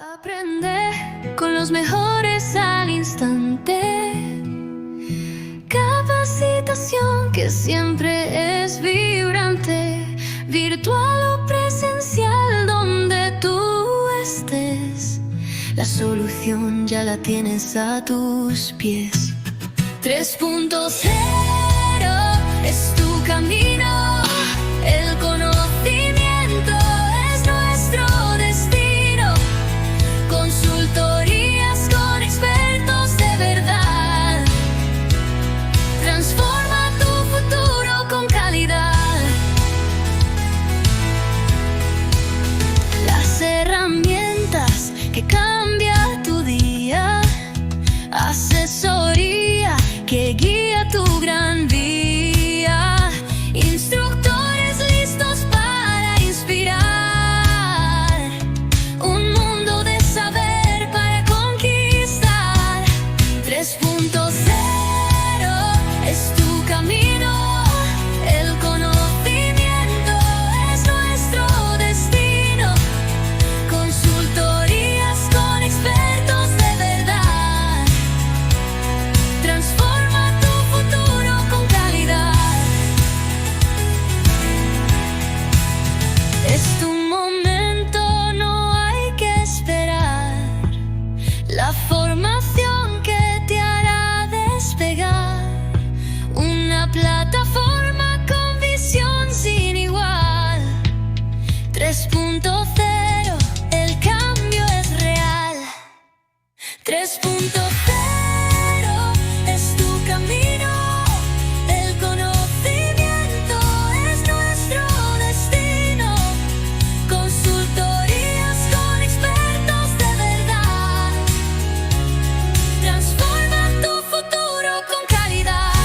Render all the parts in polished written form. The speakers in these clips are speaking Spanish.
Aprende con los mejores al instante. Capacitación que siempre es vibrante, virtual o presencial, donde tú estés. La solución ya la tienes a tus pies. 3.0 es tu camino. El conocimiento es nuestro destino. Consultorías con expertos de verdad. Transforma tu futuro con calidad. Las herramientas que cambia tu día. Asesoría que guía tu gran vía. Instructores listos para inspirar. Un mundo de saber para conquistar. 3.0 es tu camino. El conocimiento es nuestro destino. Consultorías con expertos de verdad. Transforma tu futuro con calidad. Es tu momento, no hay que esperar. La formación que te hará despegar. Una plataforma con visión sin igual. 3.0, el cambio es real. 3.0 es tu camino. El conocimiento es nuestro destino. Consultorías con expertos de verdad. Transforma tu futuro con calidad.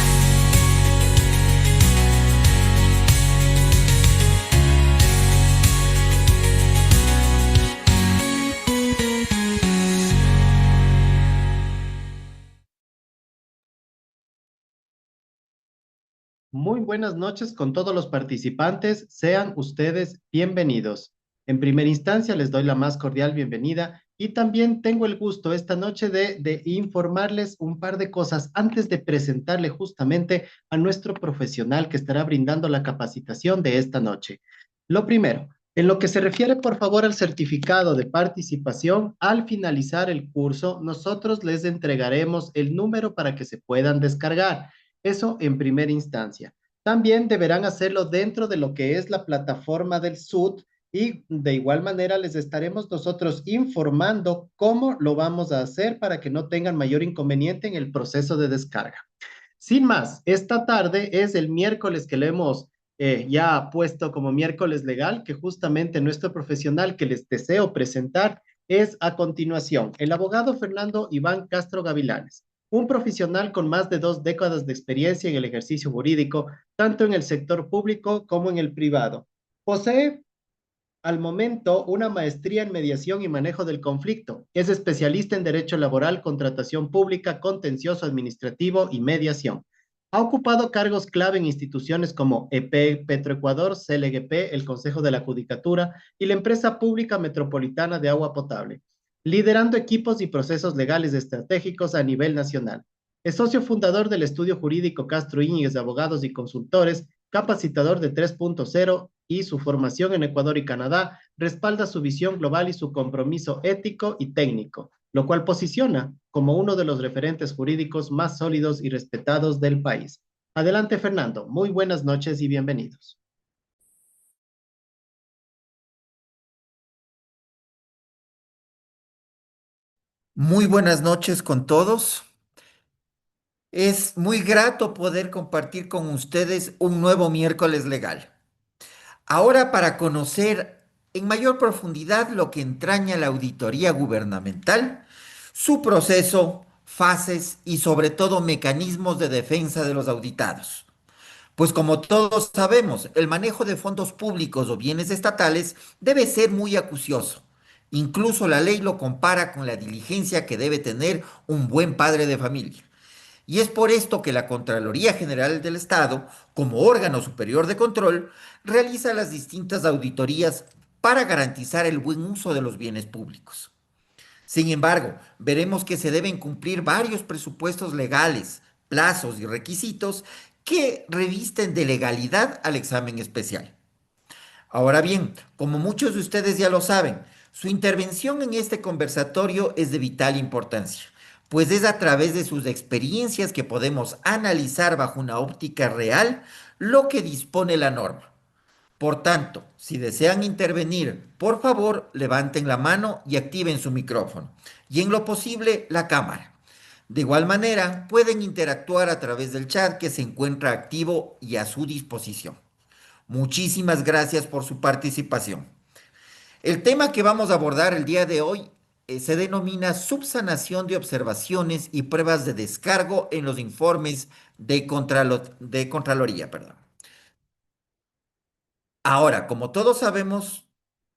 Muy buenas noches con todos los participantes. Sean ustedes bienvenidos. En primera instancia, les doy la más cordial bienvenida y también tengo el gusto esta noche de informarles un par de cosas antes de presentarle justamente a nuestro profesional que estará brindando la capacitación de esta noche. Lo primero, en lo que se refiere, por favor, al certificado de participación, al finalizar el curso, nosotros les entregaremos el número para que se puedan descargar. Eso en primera instancia. También deberán hacerlo dentro de lo que es la plataforma del SUT y de igual manera les estaremos nosotros informando cómo lo vamos a hacer para que no tengan mayor inconveniente en el proceso de descarga. Sin más, esta tarde es el miércoles que le hemos ya puesto como miércoles legal, que justamente nuestro profesional que les deseo presentar es a continuación el abogado Fernando Iván Castro Gavilanes, un profesional con más de 2 décadas de experiencia en el ejercicio jurídico, tanto en el sector público como en el privado. Posee al momento una maestría en mediación y manejo del conflicto. Es especialista en derecho laboral, contratación pública, contencioso administrativo y mediación. Ha ocupado cargos clave en instituciones como EP, Petroecuador, CLGP, el Consejo de la Judicatura y la Empresa Pública Metropolitana de Agua Potable, liderando equipos y procesos legales estratégicos a nivel nacional. Es socio fundador del estudio jurídico Castro Íñiguez de Abogados y Consultores, capacitador de 3.0 y su formación en Ecuador y Canadá respalda su visión global y su compromiso ético y técnico, lo cual posiciona como uno de los referentes jurídicos más sólidos y respetados del país. Adelante, Fernando. Muy buenas noches y bienvenidos. Muy buenas noches con todos. Es muy grato poder compartir con ustedes un nuevo miércoles legal. Ahora para conocer en mayor profundidad lo que entraña la auditoría gubernamental, su proceso, fases y sobre todo mecanismos de defensa de los auditados. Pues como todos sabemos, el manejo de fondos públicos o bienes estatales debe ser muy acucioso. Incluso la ley lo compara con la diligencia que debe tener un buen padre de familia. Y es por esto que la Contraloría General del Estado, como órgano superior de control, realiza las distintas auditorías para garantizar el buen uso de los bienes públicos. Sin embargo, veremos que se deben cumplir varios presupuestos legales, plazos y requisitos que revisten de legalidad al examen especial. Ahora bien, como muchos de ustedes ya lo saben, su intervención en este conversatorio es de vital importancia, pues es a través de sus experiencias que podemos analizar bajo una óptica real lo que dispone la norma. Por tanto, si desean intervenir, por favor, levanten la mano y activen su micrófono, y en lo posible la cámara. De igual manera, pueden interactuar a través del chat que se encuentra activo y a su disposición. Muchísimas gracias por su participación. El tema que vamos a abordar el día de hoy se denomina subsanación de observaciones y pruebas de descargo en los informes de Contraloría, perdón. Ahora, como todos sabemos,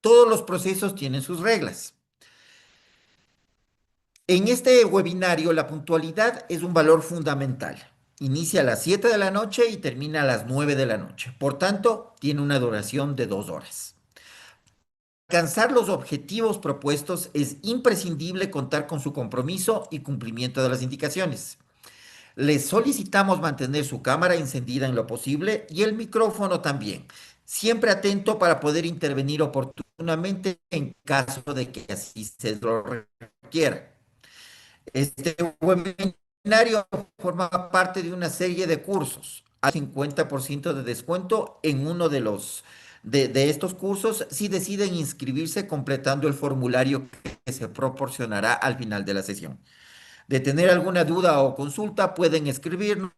todos los procesos tienen sus reglas. En este webinario, la puntualidad es un valor fundamental. Inicia a las 7 de la noche y termina a las 9 de la noche. Por tanto, tiene una duración de 2 horas. Para alcanzar los objetivos propuestos es imprescindible contar con su compromiso y cumplimiento de las indicaciones. Les solicitamos mantener su cámara encendida en lo posible y el micrófono también, siempre atento para poder intervenir oportunamente en caso de que así se lo requiera. Este webinario forma parte de una serie de cursos. Hay 50% de descuento en uno de estos cursos si deciden inscribirse completando el formulario que se proporcionará al final de la sesión. De tener alguna duda o consulta, pueden escribirnos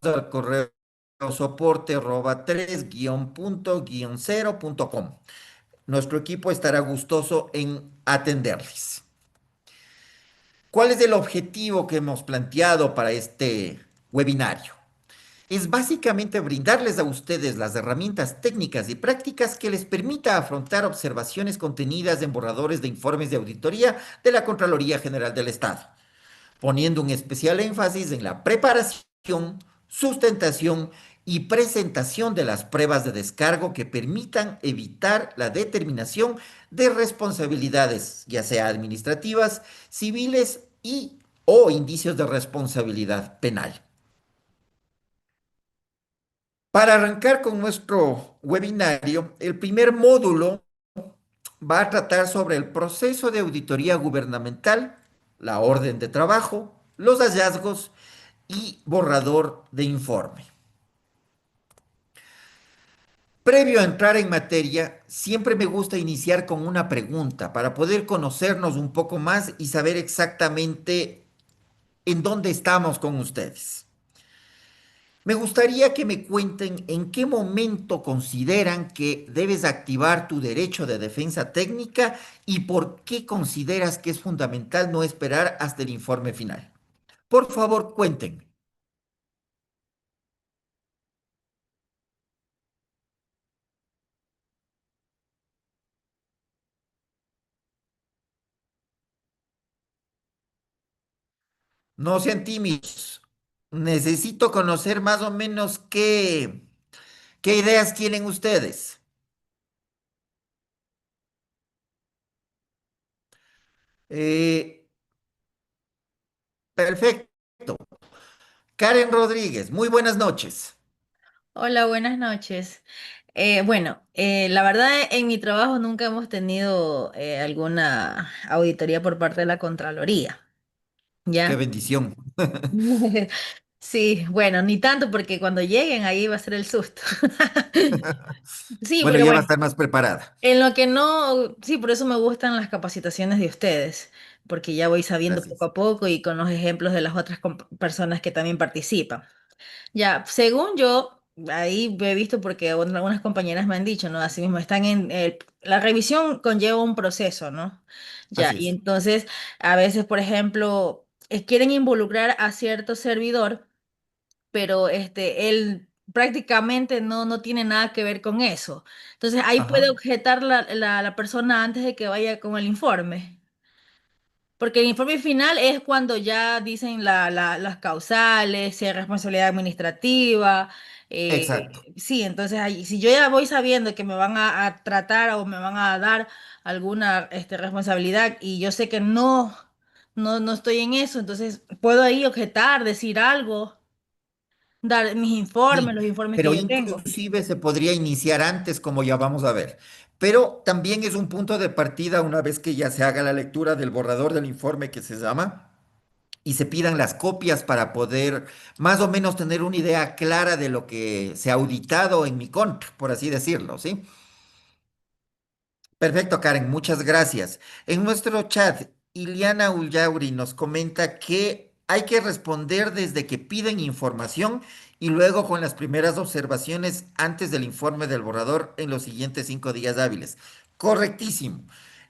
al correo soporte arroba 3-punto-0.com. Nuestro equipo estará gustoso en atenderles. ¿Cuál es el objetivo que hemos planteado para este webinario? Es básicamente brindarles a ustedes las herramientas técnicas y prácticas que les permita afrontar observaciones contenidas en borradores de informes de auditoría de la Contraloría General del Estado, poniendo un especial énfasis en la preparación, sustentación y presentación de las pruebas de descargo que permitan evitar la determinación de responsabilidades, ya sea administrativas, civiles y o indicios de responsabilidad penal. Para arrancar con nuestro webinario, el primer módulo va a tratar sobre el proceso de auditoría gubernamental, la orden de trabajo, los hallazgos y borrador de informe. Previo a entrar en materia, siempre me gusta iniciar con una pregunta para poder conocernos un poco más y saber exactamente en dónde estamos con ustedes. Me gustaría que me cuenten en qué momento consideran que debes activar tu derecho de defensa técnica y por qué consideras que es fundamental no esperar hasta el informe final. Por favor, cuenten. No sean tímidos. Necesito conocer más o menos qué ideas tienen ustedes. Eh, perfecto. Karen Rodríguez, muy buenas noches. Hola, buenas noches. La verdad en mi trabajo nunca hemos tenido alguna auditoría por parte de la Contraloría, Qué ¿ya? bendición. Sí, bueno, ni tanto porque cuando lleguen ahí va a ser el susto. Sí, Bueno, pero ya va a bueno, estar más preparada. en lo que no, sí, por eso me gustan las capacitaciones de ustedes, porque ya voy sabiendo poco Gracias. a poco y con los ejemplos de las otras personas que también participan. Ya, según yo, ahí he visto porque algunas compañeras me han dicho, ¿no? Así mismo, están en la revisión conlleva un proceso, ¿no? Ya, Así y es. entonces a veces, por ejemplo, quieren involucrar a cierto servidor, pero él prácticamente no tiene nada que ver con eso. Entonces ahí puede Ajá. objetar la persona antes de que vaya con el informe. Porque el informe final es cuando ya dicen las causales, si hay responsabilidad administrativa, Exacto. Sí, entonces si yo ya voy sabiendo que me van a tratar o me van a dar alguna responsabilidad y yo sé que no estoy en eso, entonces puedo ahí objetar, decir algo, dar mis informes, Sí, los informes que pero yo tengo. inclusive se podría iniciar antes, como ya vamos a ver. Pero también es un punto de partida una vez que ya se haga la lectura del borrador del informe que se llama y se pidan las copias para poder más o menos tener una idea clara de lo que se ha auditado en mi contra, por así decirlo, ¿sí? Perfecto, Karen, muchas gracias. En nuestro chat, Iliana Ullauri nos comenta que hay que responder desde que piden información y luego con las primeras observaciones antes del informe del borrador en los siguientes 5 días hábiles. Correctísimo.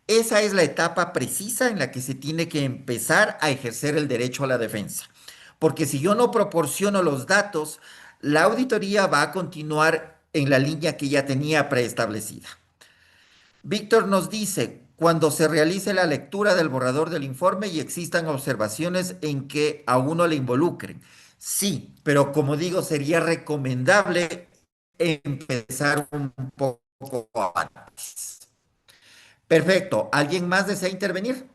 Esa es la etapa precisa en la que se tiene que empezar a ejercer el derecho a la defensa. Porque si yo no proporciono los datos, la auditoría va a continuar en la línea que ya tenía preestablecida. Víctor nos dice, cuando se realice la lectura del borrador del informe y existan observaciones en que a uno le involucren. Sí, pero como digo, sería recomendable empezar un poco antes. Perfecto. ¿Alguien más desea intervenir?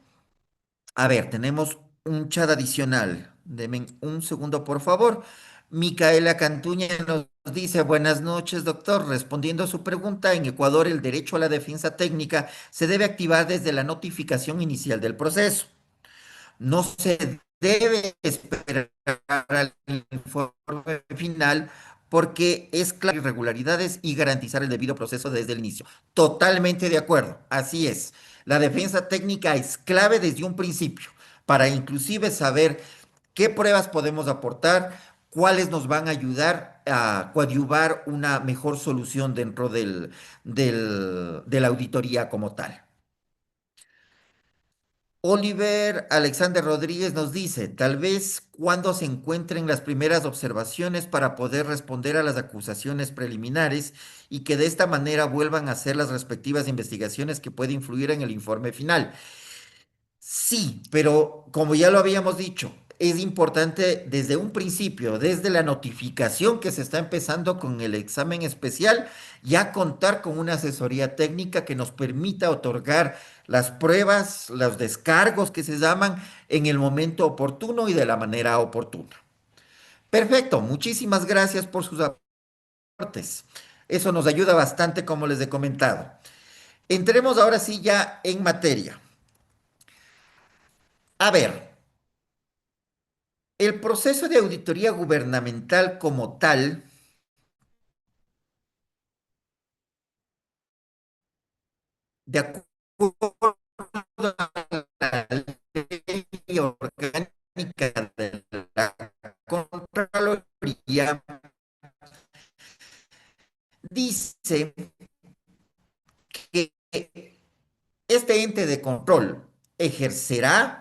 A ver, tenemos un chat adicional. Deme un segundo, por favor. Micaela Cantuña nos dice, buenas noches, doctor. Respondiendo a su pregunta, en Ecuador el derecho a la defensa técnica se debe activar desde la notificación inicial del proceso. No se debe esperar al informe final porque es claro irregularidades y garantizar el debido proceso desde el inicio. Totalmente de acuerdo, así es. La defensa técnica es clave desde un principio para inclusive saber qué pruebas podemos aportar, cuáles nos van a ayudar a coadyuvar una mejor solución dentro de la auditoría como tal. Oliver Alexander Rodríguez nos dice, tal vez cuando se encuentren las primeras observaciones para poder responder a las acusaciones preliminares y que de esta manera vuelvan a hacer las respectivas investigaciones que pueden influir en el informe final. Sí, pero como ya lo habíamos dicho, es importante desde un principio, desde la notificación que se está empezando con el examen especial, ya contar con una asesoría técnica que nos permita otorgar las pruebas, los descargos que se llaman en el momento oportuno y de la manera oportuna. Perfecto, muchísimas gracias por sus aportes. Eso nos ayuda bastante, como les he comentado. Entremos ahora sí ya en materia. A ver, el proceso de auditoría gubernamental como tal, de acuerdo a la ley orgánica de la Contraloría, dice que este ente de control ejercerá,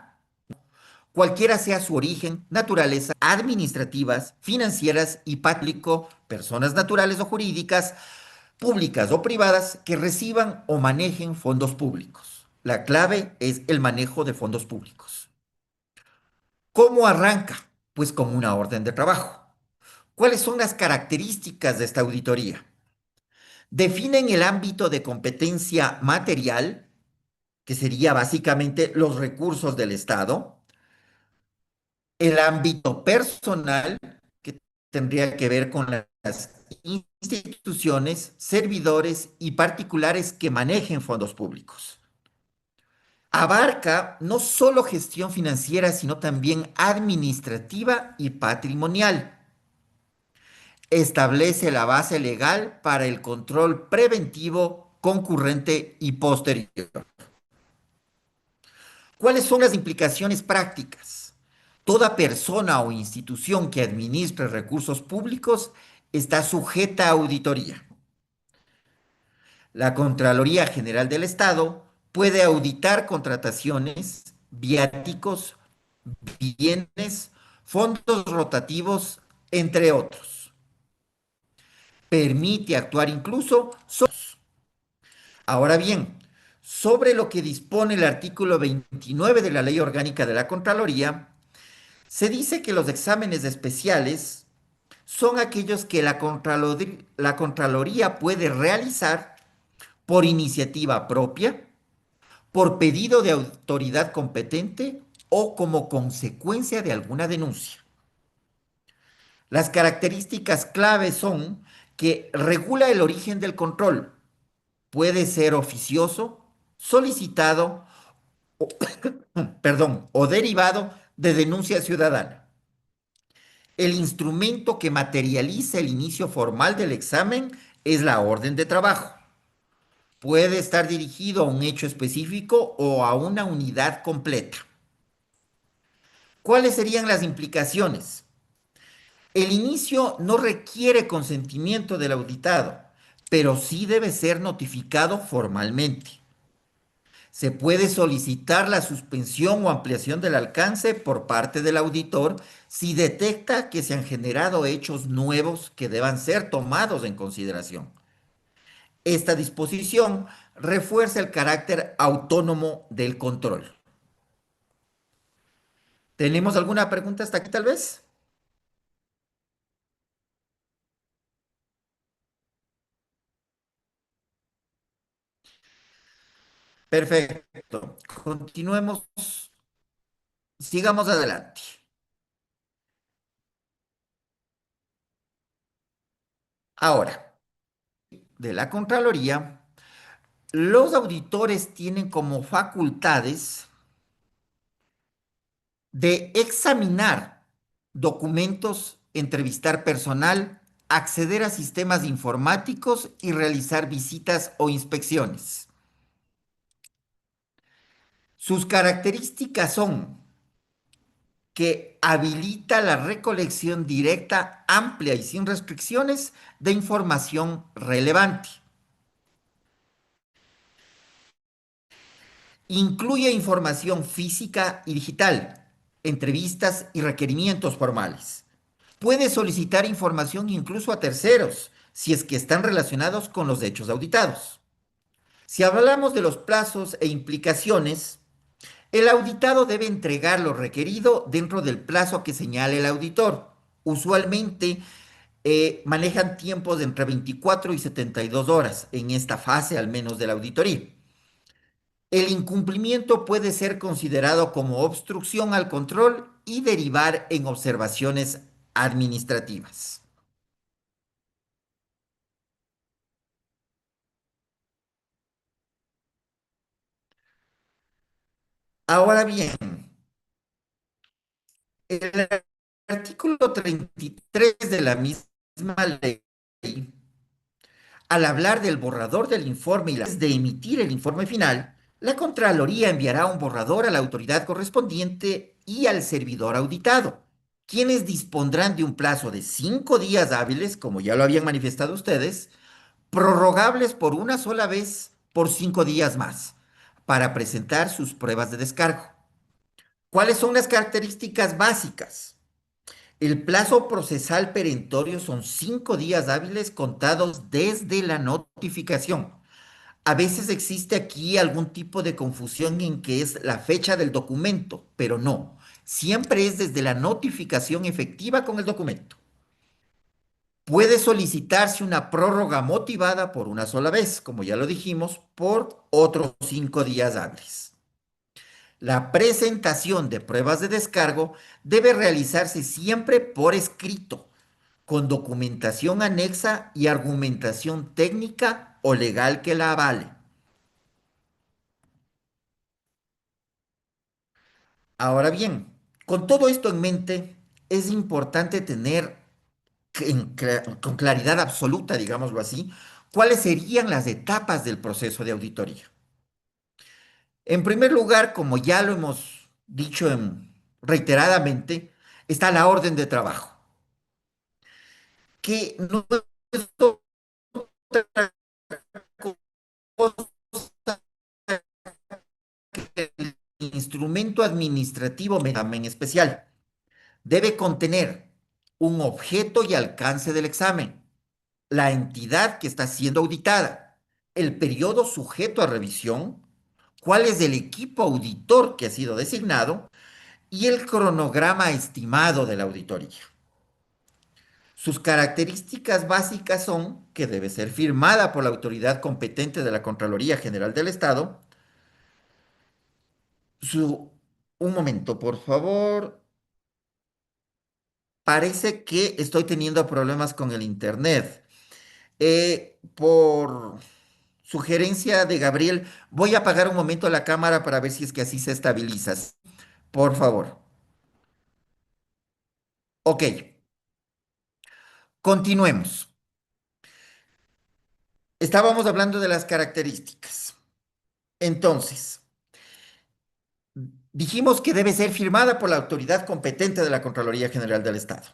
cualquiera sea su origen, naturaleza, administrativas, financieras y público, personas naturales o jurídicas, públicas o privadas que reciban o manejen fondos públicos. La clave es el manejo de fondos públicos. ¿Cómo arranca? Pues con una orden de trabajo. ¿Cuáles son las características de esta auditoría? Definen el ámbito de competencia material, que sería básicamente los recursos del Estado, el ámbito personal, que tendría que ver con las instituciones, servidores y particulares que manejen fondos públicos. Abarca no solo gestión financiera, sino también administrativa y patrimonial. Establece la base legal para el control preventivo, concurrente y posterior. ¿Cuáles son las implicaciones prácticas? Toda persona o institución que administre recursos públicos está sujeta a auditoría. La Contraloría General del Estado puede auditar contrataciones, viáticos, bienes, fondos rotativos, entre otros. Permite actuar incluso sobre... Ahora bien, sobre lo que dispone el artículo 29 de la Ley Orgánica de la Contraloría, se dice que los exámenes especiales son aquellos que la Contraloría puede realizar por iniciativa propia, por pedido de autoridad competente o como consecuencia de alguna denuncia. Las características claves son que regula el origen del control, puede ser oficioso, solicitado, o, perdón, o derivado de denuncia ciudadana. El instrumento que materializa el inicio formal del examen es la orden de trabajo. Puede estar dirigido a un hecho específico o a una unidad completa. ¿Cuáles serían las implicaciones? El inicio no requiere consentimiento del auditado, pero sí debe ser notificado formalmente. Se puede solicitar la suspensión o ampliación del alcance por parte del auditor si detecta que se han generado hechos nuevos que deban ser tomados en consideración. Esta disposición refuerza el carácter autónomo del control. ¿Tenemos alguna pregunta hasta aquí tal vez? Perfecto. Continuemos, sigamos adelante. Ahora, de la Contraloría, los auditores tienen como facultades de examinar documentos, entrevistar personal, acceder a sistemas informáticos y realizar visitas o inspecciones. Sus características son que habilita la recolección directa, amplia y sin restricciones de información relevante. Incluye información física y digital, entrevistas y requerimientos formales. Puede solicitar información incluso a terceros, si es que están relacionados con los hechos auditados. Si hablamos de los plazos e implicaciones, el auditado debe entregar lo requerido dentro del plazo que señale el auditor. Usualmente manejan tiempos de entre 24 y 72 horas en esta fase, al menos de la auditoría. El incumplimiento puede ser considerado como obstrucción al control y derivar en observaciones administrativas. Ahora bien, el artículo 33 de la misma ley, al hablar del borrador del informe y antes de emitir el informe final, la Contraloría enviará un borrador a la autoridad correspondiente y al servidor auditado, quienes dispondrán de un plazo de 5 días hábiles, como ya lo habían manifestado ustedes, prorrogables por una sola vez por 5 días más, para presentar sus pruebas de descargo. ¿Cuáles son las características básicas? El plazo procesal perentorio son 5 días hábiles contados desde la notificación. A veces existe aquí algún tipo de confusión en que es la fecha del documento, pero no. Siempre es desde la notificación efectiva con el documento. Puede solicitarse una prórroga motivada por una sola vez, como ya lo dijimos, por otros 5 días hábiles. La presentación de pruebas de descargo debe realizarse siempre por escrito, con documentación anexa y argumentación técnica o legal que la avale. Ahora bien, con todo esto en mente, es importante tener con claridad absoluta, digámoslo así, cuáles serían las etapas del proceso de auditoría. En primer lugar, como ya lo hemos dicho reiteradamente, está la orden de trabajo, que no es otra cosa que el instrumento administrativo en especial. Debe contener un objeto y alcance del examen, la entidad que está siendo auditada, el periodo sujeto a revisión, cuál es el equipo auditor que ha sido designado y el cronograma estimado de la auditoría. Sus características básicas son que debe ser firmada por la autoridad competente de la Contraloría General del Estado. Su, un momento, por favor. Parece que estoy teniendo problemas con el internet. Por sugerencia de Gabriel, voy a apagar un momento la cámara para ver si es que así se estabiliza. Por favor. Ok, continuemos. Estábamos hablando de las características. Entonces, dijimos que debe ser firmada por la autoridad competente de la Contraloría General del Estado.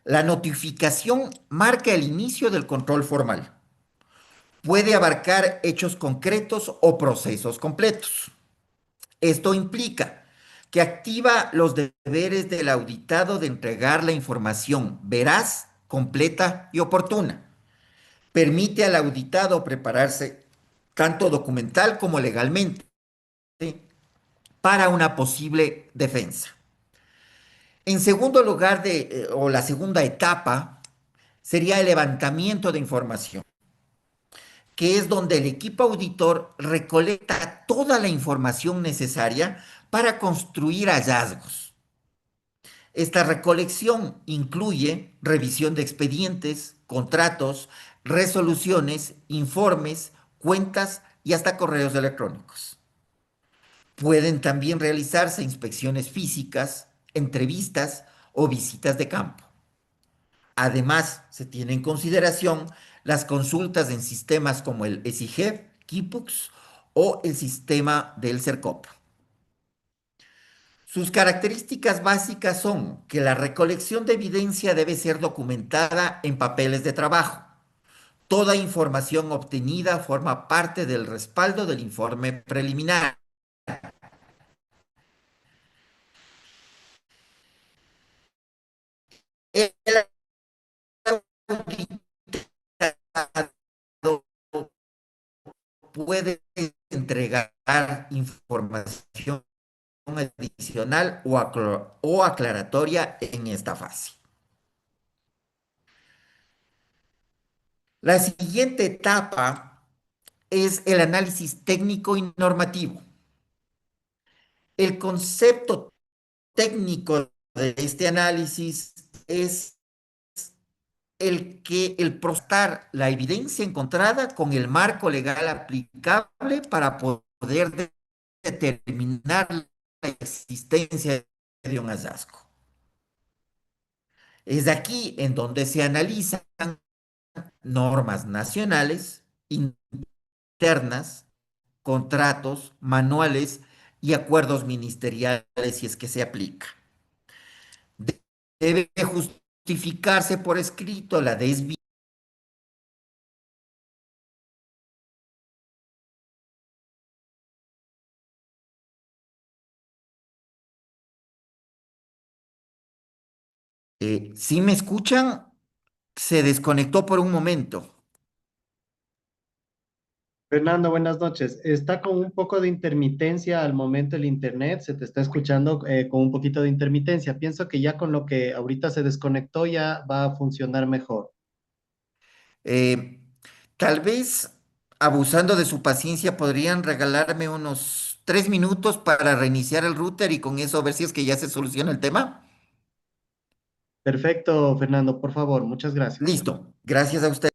La notificación marca el inicio del control formal. Puede abarcar hechos concretos o procesos completos. Esto implica que activa los deberes del auditado de entregar la información veraz, completa y oportuna. Permite al auditado prepararse tanto documental como legalmente para una posible defensa. En segundo lugar, o la segunda etapa, sería el levantamiento de información, que es donde el equipo auditor recolecta toda la información necesaria para construir hallazgos. Esta recolección incluye revisión de expedientes, contratos, resoluciones, informes, cuentas y hasta correos electrónicos. Pueden también realizarse inspecciones físicas, entrevistas o visitas de campo. Además, se tiene en consideración las consultas en sistemas como el SIGEP, KIPUX o el sistema del CERCOP. Sus características básicas son que la recolección de evidencia debe ser documentada en papeles de trabajo. Toda información obtenida forma parte del respaldo del informe preliminar. El auditado puede entregar información adicional o aclaratoria en esta fase. La siguiente etapa es el análisis técnico y normativo. El concepto técnico de este análisis es el prostar la evidencia encontrada con el marco legal aplicable para poder determinar la existencia de un hallazgo. Es aquí en donde se analizan normas nacionales, internas, contratos, manuales y acuerdos ministeriales si es que se aplica. Debe justificarse por escrito la desviación. Si me escuchan, se desconectó por un momento. Fernando, buenas noches. Está con un poco de intermitencia al momento el internet, se te está escuchando con un poquito de intermitencia. Pienso que ya con lo que ahorita se desconectó ya va a funcionar mejor. Eh, Tal vez, abusando de su paciencia, podrían regalarme unos 3 minutos para reiniciar el router y con eso ver si es que ya se soluciona el tema. Perfecto, Fernando, por favor, muchas gracias. Listo. Gracias a usted.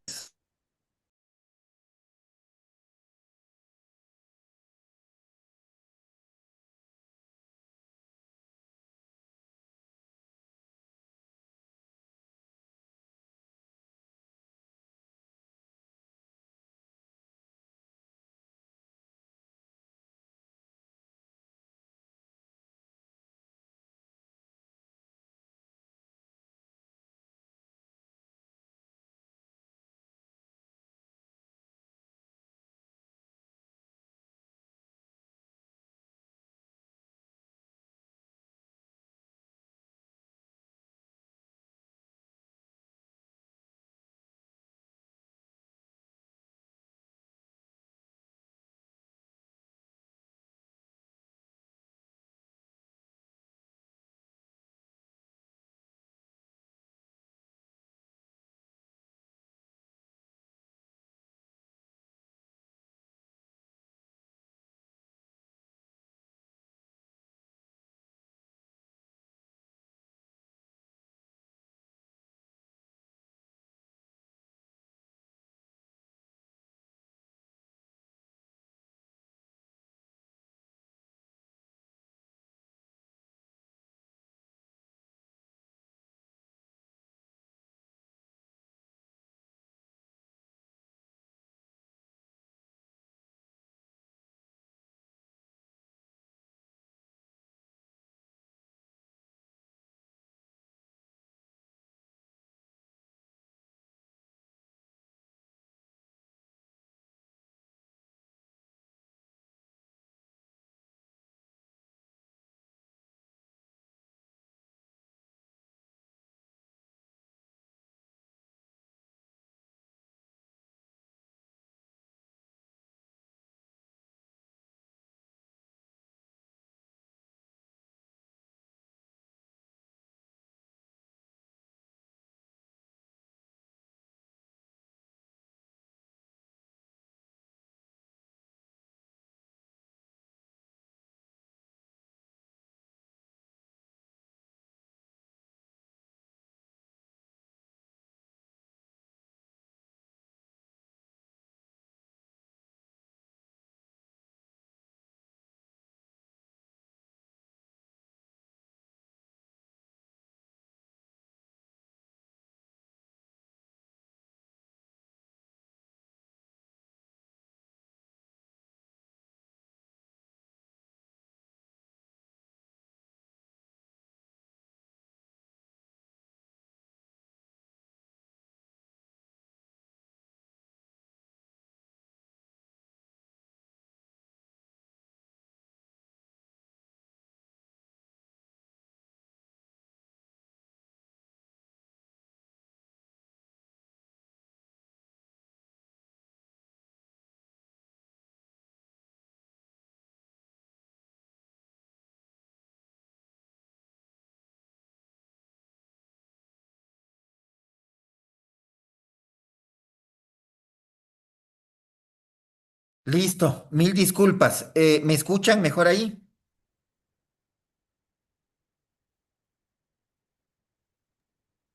Listo, mil disculpas. ¿Me escuchan mejor ahí?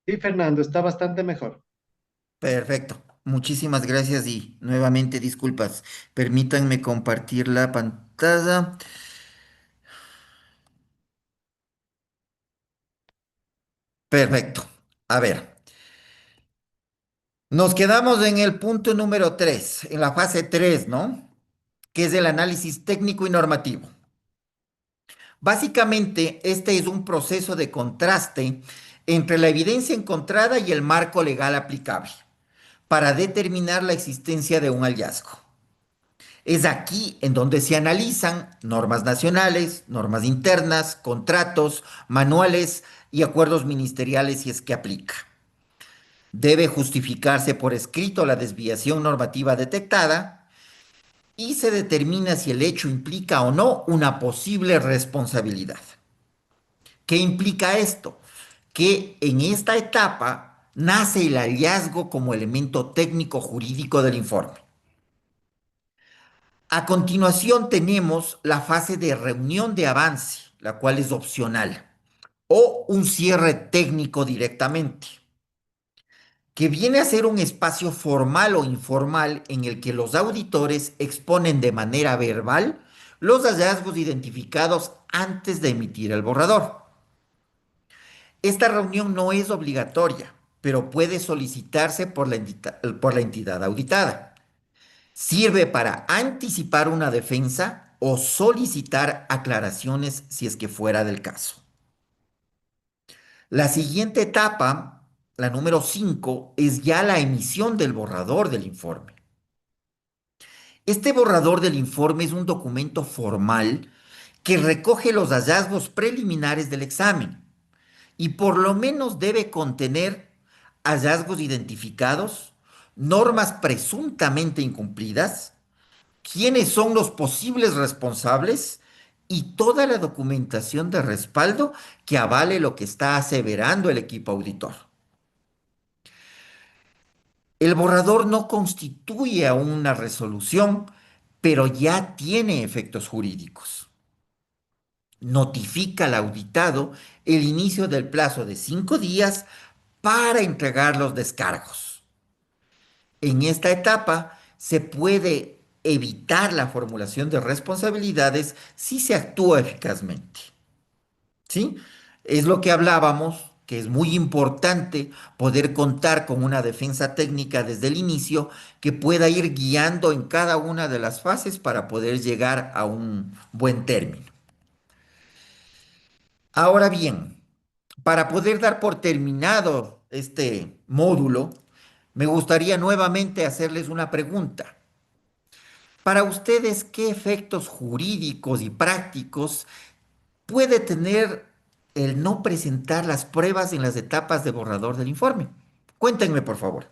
Sí, Fernando, está bastante mejor. Perfecto. Muchísimas gracias y nuevamente disculpas. Permítanme compartir la pantalla. Perfecto. A ver, nos quedamos en el punto número 3, en la fase 3, ¿no? Que es el análisis técnico y normativo. Básicamente, este es un proceso de contraste entre la evidencia encontrada y el marco legal aplicable para determinar la existencia de un hallazgo. Es aquí en donde se analizan normas nacionales, normas internas, contratos, manuales y acuerdos ministeriales si es que aplica. Debe justificarse por escrito la desviación normativa detectada y se determina si el hecho implica o no una posible responsabilidad. ¿Qué implica esto? Que en esta etapa nace el hallazgo como elemento técnico jurídico del informe. A continuación tenemos la fase de reunión de avance, la cual es opcional, o un cierre técnico directamente, que viene a ser un espacio formal o informal en el que los auditores exponen de manera verbal los hallazgos identificados antes de emitir el borrador. Esta reunión no es obligatoria, pero puede solicitarse por la entidad auditada. Sirve para anticipar una defensa o solicitar aclaraciones si es que fuera del caso. La siguiente etapa, la número 5, es ya la emisión del borrador del informe. Este borrador del informe es un documento formal que recoge los hallazgos preliminares del examen y por lo menos debe contener hallazgos identificados, normas presuntamente incumplidas, quiénes son los posibles responsables y toda la documentación de respaldo que avale lo que está aseverando el equipo auditor. El borrador no constituye aún una resolución, pero ya tiene efectos jurídicos. Notifica al auditado el inicio del plazo de 5 días para entregar los descargos. En esta etapa se puede evitar la formulación de responsabilidades si se actúa eficazmente. ¿Sí? Es lo que hablábamos, que es muy importante poder contar con una defensa técnica desde el inicio que pueda ir guiando en cada una de las fases para poder llegar a un buen término. Ahora bien, para poder dar por terminado este módulo, me gustaría nuevamente hacerles una pregunta. Para ustedes, ¿qué efectos jurídicos y prácticos puede tener el no presentar las pruebas en las etapas de borrador del informe? Cuéntenme, por favor.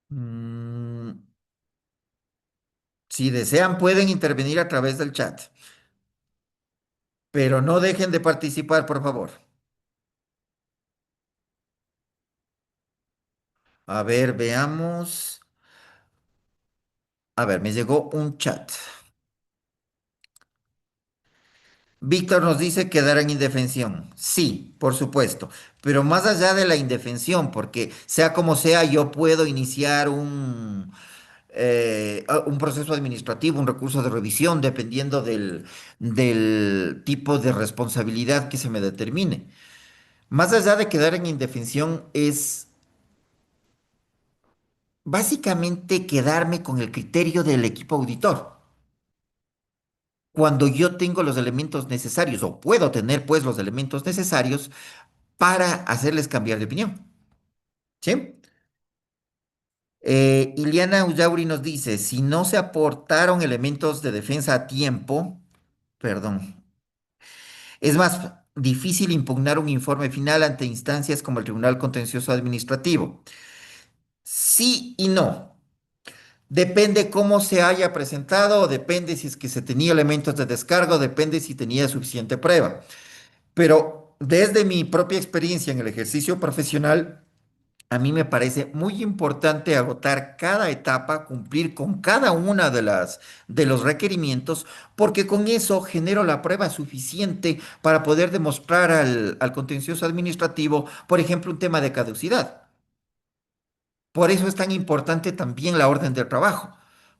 Mm, si desean, pueden intervenir a través del chat, pero no dejen de participar, por favor. A ver, veamos. A ver, me llegó un chat. Víctor nos dice quedar en indefensión. Sí, por supuesto, pero más allá de la indefensión, porque sea como sea, yo puedo iniciar un proceso administrativo, un recurso de revisión, dependiendo del tipo de responsabilidad que se me determine. Más allá de quedar en indefensión, es básicamente quedarme con el criterio del equipo auditor. Cuando yo tengo los elementos necesarios, o puedo tener pues los elementos necesarios para hacerles cambiar de opinión. ¿Sí? Iliana Ullauri nos dice, si no se aportaron elementos de defensa a tiempo, perdón, es más difícil impugnar un informe final ante instancias como el Tribunal Contencioso Administrativo. Sí y no. Depende cómo se haya presentado, depende si es que se tenía elementos de descargo, depende si tenía suficiente prueba. Pero desde mi propia experiencia en el ejercicio profesional, a mí me parece muy importante agotar cada etapa, cumplir con cada una de los requerimientos, porque con eso genero la prueba suficiente para poder demostrar al contencioso administrativo, por ejemplo, un tema de caducidad. Por eso es tan importante también la orden de trabajo,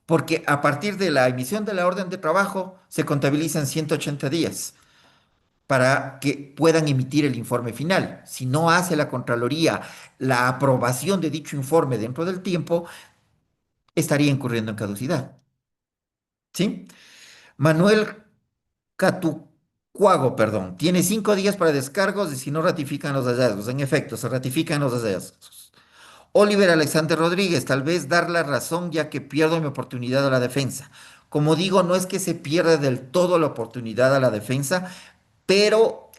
porque a partir de la emisión de la orden de trabajo se contabilizan 180 días para que puedan emitir el informe final. Si no hace la Contraloría la aprobación de dicho informe dentro del tiempo, estaría incurriendo en caducidad. ¿Sí? Manuel Catucuago, perdón, tiene 5 días para descargos y si no ratifican los hallazgos. En efecto, se ratifican los hallazgos. Oliver Alexander Rodríguez, tal vez dar la razón ya que pierdo mi oportunidad a la defensa. Como digo, no es que se pierda del todo la oportunidad a la defensa, pero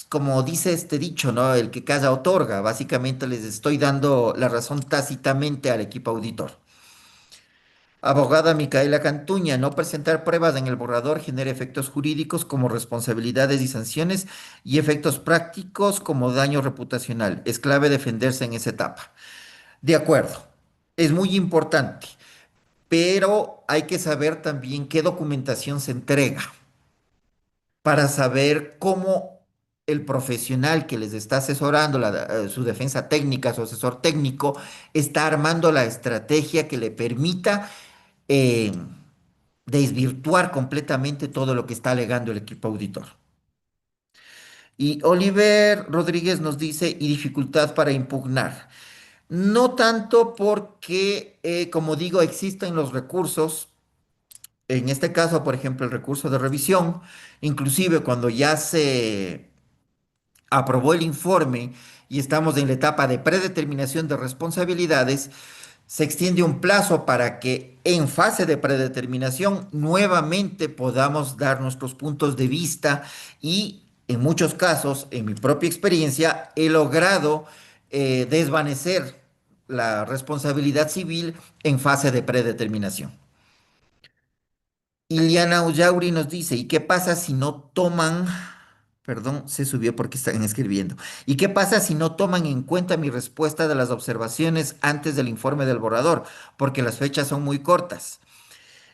como dice este dicho, ¿no? El que calla otorga. Básicamente les estoy dando la razón tácitamente al equipo auditor. Abogada Micaela Cantuña, no presentar pruebas en el borrador genera efectos jurídicos como responsabilidades y sanciones y efectos prácticos como daño reputacional. Es clave defenderse en esa etapa. De acuerdo, es muy importante, pero hay que saber también qué documentación se entrega para saber cómo el profesional que les está asesorando, su defensa técnica, su asesor técnico, está armando la estrategia que le permita eh, desvirtuar completamente todo lo que está alegando el equipo auditor. Y Oliver Rodríguez nos dice, y dificultad para impugnar. No tanto porque, como digo, existen los recursos, en este caso, por ejemplo, el recurso de revisión, inclusive cuando ya se aprobó el informe y estamos en la etapa de predeterminación de responsabilidades, se extiende un plazo para que en fase de predeterminación nuevamente podamos dar nuestros puntos de vista y en muchos casos, en mi propia experiencia, he logrado desvanecer la responsabilidad civil en fase de predeterminación. Iliana Ullauri nos dice, ¿y qué pasa si no toman, perdón, se subió porque están escribiendo, ¿y qué pasa si no toman en cuenta mi respuesta de las observaciones antes del informe del borrador? Porque las fechas son muy cortas.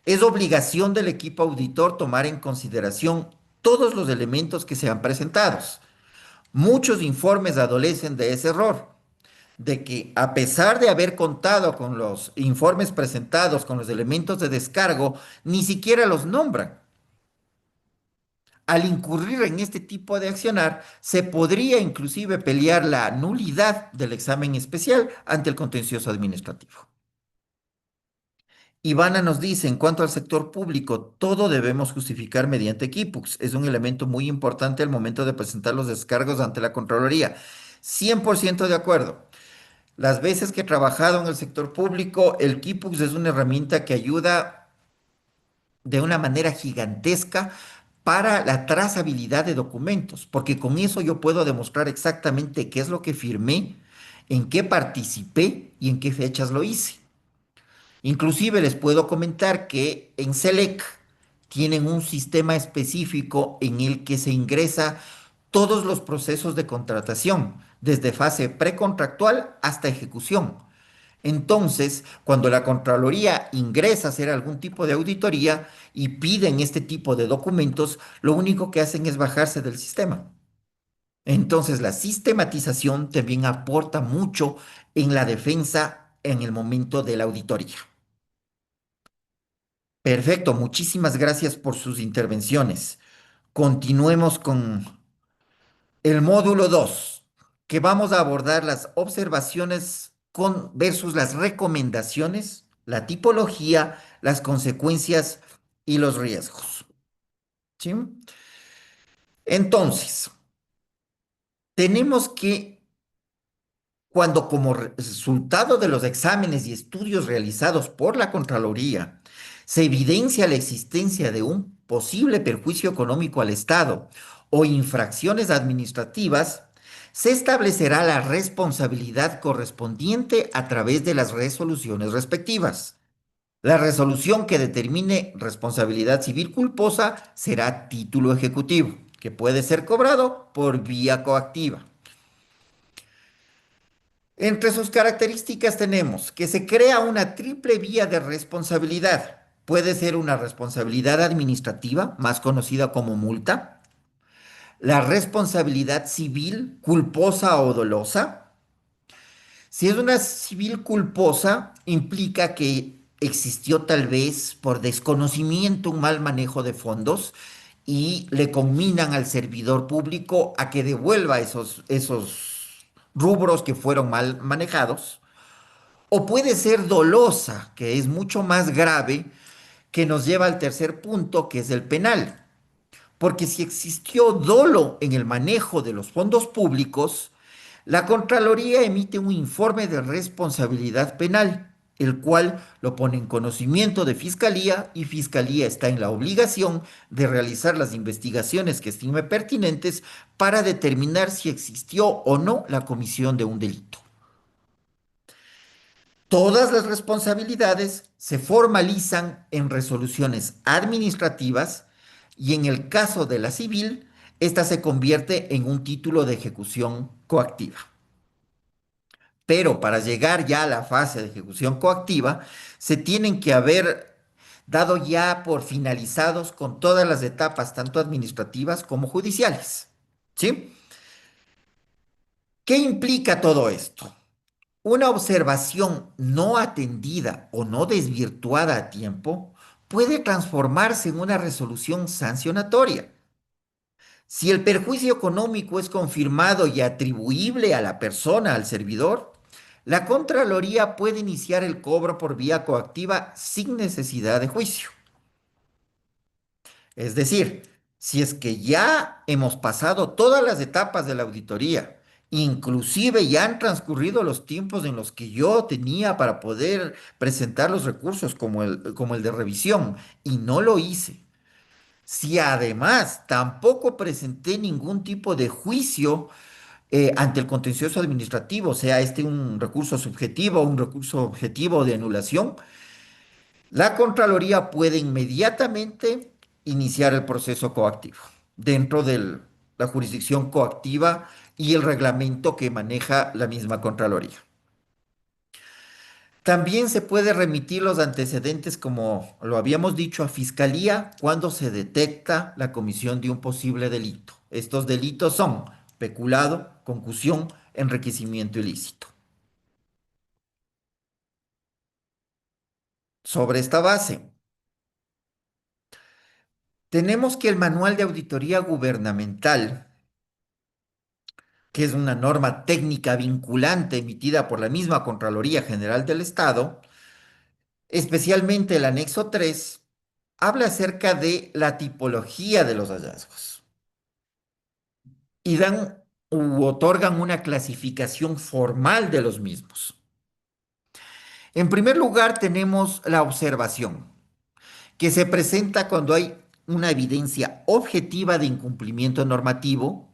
Es obligación del equipo auditor tomar en consideración todos los elementos que sean presentados. Muchos informes adolecen de ese error, de que a pesar de haber contado con los informes presentados, con los elementos de descargo, ni siquiera los nombran. Al incurrir en este tipo de accionar, se podría inclusive pelear la nulidad del examen especial ante el contencioso administrativo. Ivana nos dice, en cuanto al sector público, todo debemos justificar mediante equipux. Es un elemento muy importante al momento de presentar los descargos ante la Contraloría. 100% de acuerdo. Las veces que he trabajado en el sector público, el Kipux es una herramienta que ayuda de una manera gigantesca para la trazabilidad de documentos, porque con eso yo puedo demostrar exactamente qué es lo que firmé, en qué participé y en qué fechas lo hice. Inclusive les puedo comentar que en SELEC tienen un sistema específico en el que se ingresa todos los procesos de contratación, desde fase precontractual hasta ejecución. Entonces, cuando la Contraloría ingresa a hacer algún tipo de auditoría y piden este tipo de documentos, lo único que hacen es bajarse del sistema. Entonces, la sistematización también aporta mucho en la defensa en el momento de la auditoría. Perfecto, muchísimas gracias por sus intervenciones. Continuemos con el módulo 2, que vamos a abordar las observaciones versus las recomendaciones, la tipología, las consecuencias y los riesgos. ¿Sí? Entonces, tenemos que, cuando como resultado de los exámenes y estudios realizados por la Contraloría, se evidencia la existencia de un posible perjuicio económico al Estado o infracciones administrativas, se establecerá la responsabilidad correspondiente a través de las resoluciones respectivas. La resolución que determine responsabilidad civil culposa será título ejecutivo, que puede ser cobrado por vía coactiva. Entre sus características tenemos que se crea una triple vía de responsabilidad. Puede ser una responsabilidad administrativa, más conocida como multa, la responsabilidad civil culposa o dolosa. Si es una civil culposa, implica que existió tal vez por desconocimiento un mal manejo de fondos y le conminan al servidor público a que devuelva esos rubros que fueron mal manejados. O puede ser dolosa, que es mucho más grave, que nos lleva al tercer punto, que es el penal. Porque si existió dolo en el manejo de los fondos públicos, la Contraloría emite un informe de responsabilidad penal, el cual lo pone en conocimiento de Fiscalía y Fiscalía está en la obligación de realizar las investigaciones que estime pertinentes para determinar si existió o no la comisión de un delito. Todas las responsabilidades se formalizan en resoluciones administrativas y en el caso de la civil, esta se convierte en un título de ejecución coactiva. Pero para llegar ya a la fase de ejecución coactiva, se tienen que haber dado ya por finalizados con todas las etapas, tanto administrativas como judiciales. ¿Sí? ¿Qué implica todo esto? Una observación no atendida o no desvirtuada a tiempo puede transformarse en una resolución sancionatoria. Si el perjuicio económico es confirmado y atribuible a la persona, al servidor, la Contraloría puede iniciar el cobro por vía coactiva sin necesidad de juicio. Es decir, si es que ya hemos pasado todas las etapas de la auditoría, inclusive ya han transcurrido los tiempos en los que yo tenía para poder presentar los recursos como el de revisión y no lo hice. Si además tampoco presenté ningún tipo de juicio ante el contencioso administrativo, sea este un recurso subjetivo o un recurso objetivo de anulación, la Contraloría puede inmediatamente iniciar el proceso coactivo dentro de la jurisdicción coactiva y el reglamento que maneja la misma Contraloría. También se puede remitir los antecedentes, como lo habíamos dicho, a Fiscalía cuando se detecta la comisión de un posible delito. Estos delitos son peculado, concusión, enriquecimiento ilícito. Sobre esta base, tenemos que el Manual de Auditoría Gubernamental, que es una norma técnica vinculante emitida por la misma Contraloría General del Estado, especialmente el anexo 3, habla acerca de la tipología de los hallazgos y dan u otorgan una clasificación formal de los mismos. En primer lugar, tenemos la observación, que se presenta cuando hay una evidencia objetiva de incumplimiento normativo,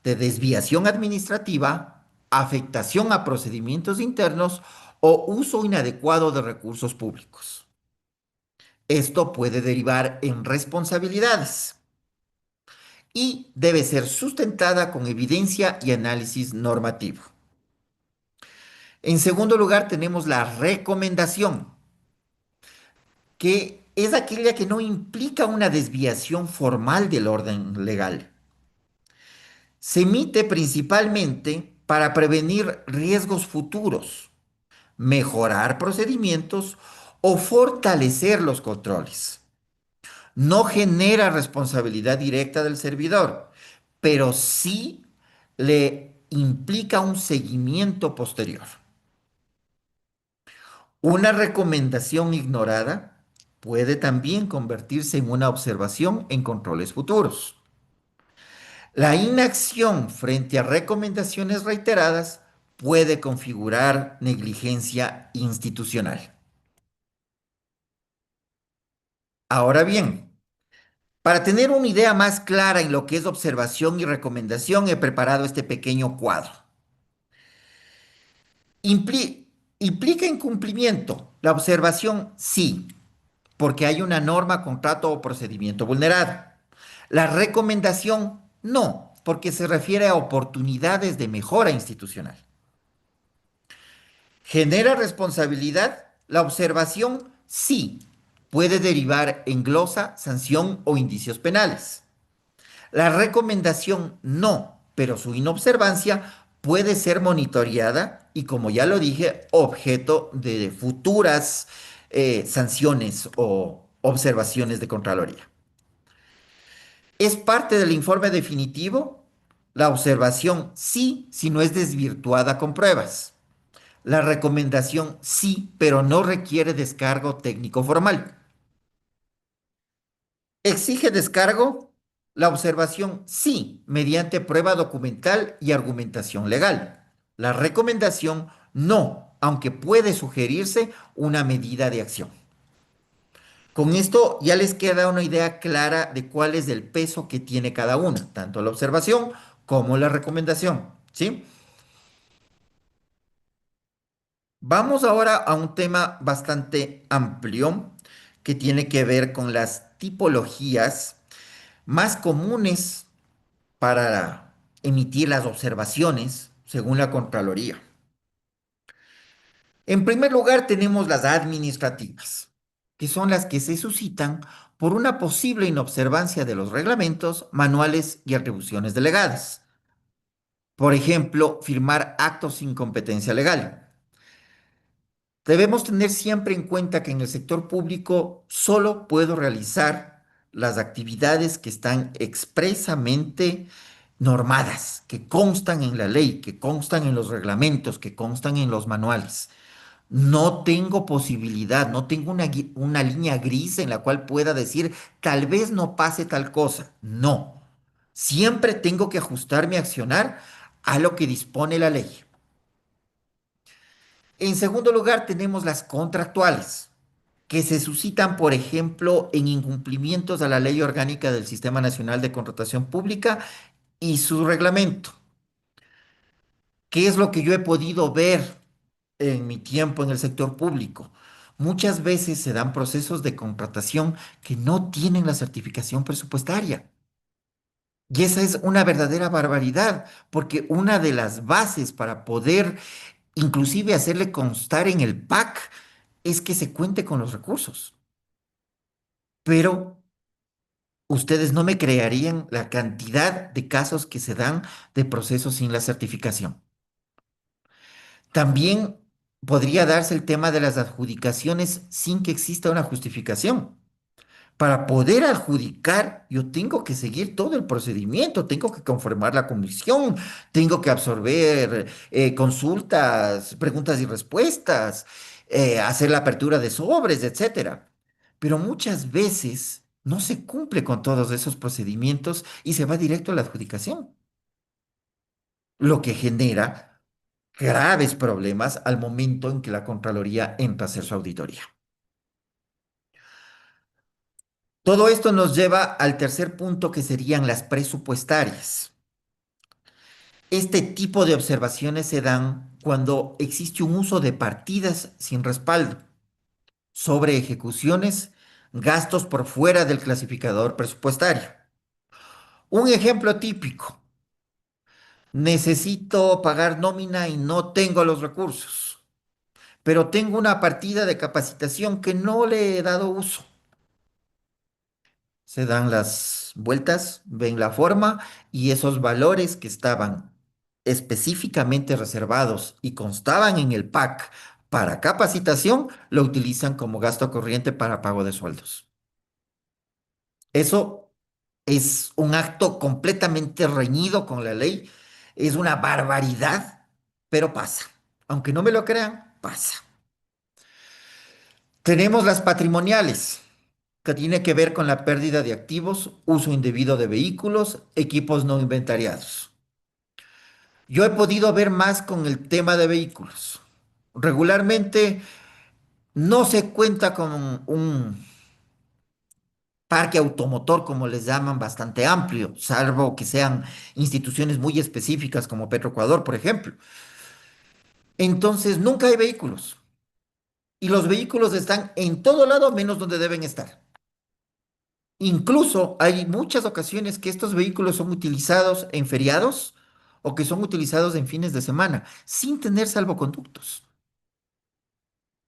de desviación administrativa, afectación a procedimientos internos o uso inadecuado de recursos públicos. Esto puede derivar en responsabilidades y debe ser sustentada con evidencia y análisis normativo. En segundo lugar, tenemos la recomendación, que es aquella que no implica una desviación formal del orden legal. Se emite principalmente para prevenir riesgos futuros, mejorar procedimientos o fortalecer los controles. No genera responsabilidad directa del servidor, pero sí le implica un seguimiento posterior. Una recomendación ignorada puede también convertirse en una observación en controles futuros. La inacción frente a recomendaciones reiteradas puede configurar negligencia institucional. Ahora bien, para tener una idea más clara en lo que es observación y recomendación, he preparado este pequeño cuadro. ¿Implica incumplimiento? La observación sí, porque hay una norma, contrato o procedimiento vulnerado. La recomendación no, porque se refiere a oportunidades de mejora institucional. ¿Genera responsabilidad? La observación sí, puede derivar en glosa, sanción o indicios penales. La recomendación no, pero su inobservancia puede ser monitoreada y, como ya lo dije, objeto de futuras sanciones o observaciones de Contraloría. ¿Es parte del informe definitivo? La observación sí, si no es desvirtuada con pruebas. La recomendación sí, pero no requiere descargo técnico formal. ¿Exige descargo? La observación sí, mediante prueba documental y argumentación legal. La recomendación no, aunque puede sugerirse una medida de acción. Con esto ya les queda una idea clara de cuál es el peso que tiene cada una, tanto la observación como la recomendación, ¿sí? Vamos ahora a un tema bastante amplio que tiene que ver con las tipologías más comunes para emitir las observaciones según la Contraloría. En primer lugar, tenemos las administrativas, que son las que se suscitan por una posible inobservancia de los reglamentos, manuales y atribuciones delegadas. Por ejemplo, firmar actos sin competencia legal. Debemos tener siempre en cuenta que en el sector público solo puedo realizar las actividades que están expresamente normadas, que constan en la ley, que constan en los reglamentos, que constan en los manuales. No tengo posibilidad, no tengo una línea gris en la cual pueda decir, tal vez no pase tal cosa. No. Siempre tengo que ajustarme a accionar a lo que dispone la ley. En segundo lugar, tenemos las contractuales, que se suscitan, por ejemplo, en incumplimientos a la Ley Orgánica del Sistema Nacional de Contratación Pública y su reglamento. ¿Qué es lo que yo he podido ver en mi tiempo en el sector público? Muchas veces se dan procesos de contratación que no tienen la certificación presupuestaria. Y esa es una verdadera barbaridad, porque una de las bases para poder inclusive hacerle constar en el PAC es que se cuente con los recursos. Pero ustedes no me crearían la cantidad de casos que se dan de procesos sin la certificación. También podría darse el tema de las adjudicaciones sin que exista una justificación. Para poder adjudicar, yo tengo que seguir todo el procedimiento, tengo que conformar la comisión, tengo que absorber consultas, preguntas y respuestas, hacer la apertura de sobres, etcétera. Pero muchas veces no se cumple con todos esos procedimientos y se va directo a la adjudicación, lo que genera graves problemas al momento en que la Contraloría entra a hacer su auditoría. Todo esto nos lleva al tercer punto, que serían las presupuestarias. Este tipo de observaciones se dan cuando existe un uso de partidas sin respaldo, sobre ejecuciones, gastos por fuera del clasificador presupuestario. Un ejemplo típico: necesito pagar nómina y no tengo los recursos, pero tengo una partida de capacitación que no le he dado uso. Se dan las vueltas, ven la forma y esos valores que estaban específicamente reservados y constaban en el PAC para capacitación, lo utilizan como gasto corriente para pago de sueldos. Eso es un acto completamente reñido con la ley, es una barbaridad, pero pasa. Aunque no me lo crean, pasa. Tenemos las patrimoniales, que tiene que ver con la pérdida de activos, uso indebido de vehículos, equipos no inventariados. Yo he podido ver más con el tema de vehículos. Regularmente no se cuenta con un parque automotor, como les llaman, bastante amplio, salvo que sean instituciones muy específicas como Petroecuador, por ejemplo. Entonces nunca hay vehículos. Y los vehículos están en todo lado menos donde deben estar. Incluso hay muchas ocasiones que estos vehículos son utilizados en feriados o que son utilizados en fines de semana, sin tener salvoconductos.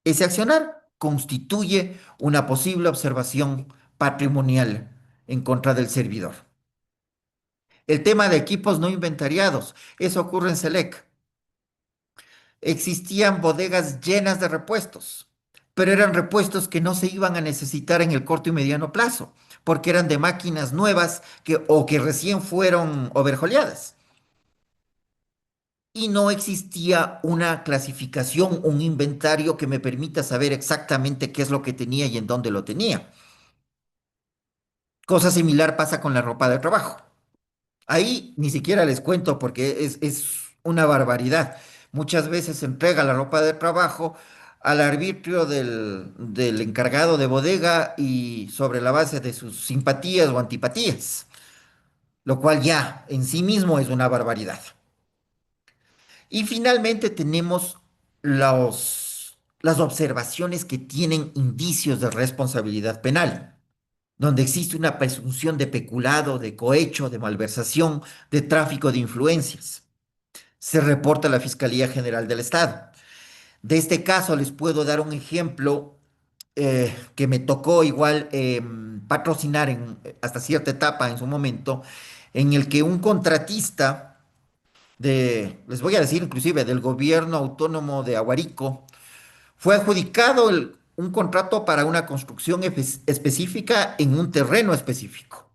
Ese accionar constituye una posible observación patrimonial en contra del servidor. El tema de equipos no inventariados, eso ocurre en Selec. Existían bodegas llenas de repuestos, pero eran repuestos que no se iban a necesitar en el corto y mediano plazo, porque eran de máquinas nuevas o que recién fueron overhauladas. Y no existía una clasificación, un inventario que me permita saber exactamente qué es lo que tenía y en dónde lo tenía. Cosa similar pasa con la ropa de trabajo. Ahí ni siquiera les cuento porque es una barbaridad. Muchas veces se entrega la ropa de trabajo al arbitrio del encargado de bodega y sobre la base de sus simpatías o antipatías, lo cual ya en sí mismo es una barbaridad. Y finalmente tenemos las observaciones que tienen indicios de responsabilidad penal, donde existe una presunción de peculado, de cohecho, de malversación, de tráfico de influencias. Se reporta a la Fiscalía General del Estado. De este caso les puedo dar un ejemplo que me tocó igual patrocinar hasta cierta etapa en su momento, en el que un contratista les voy a decir inclusive, del gobierno autónomo de Aguarico, fue adjudicado un contrato para una construcción específica en un terreno específico.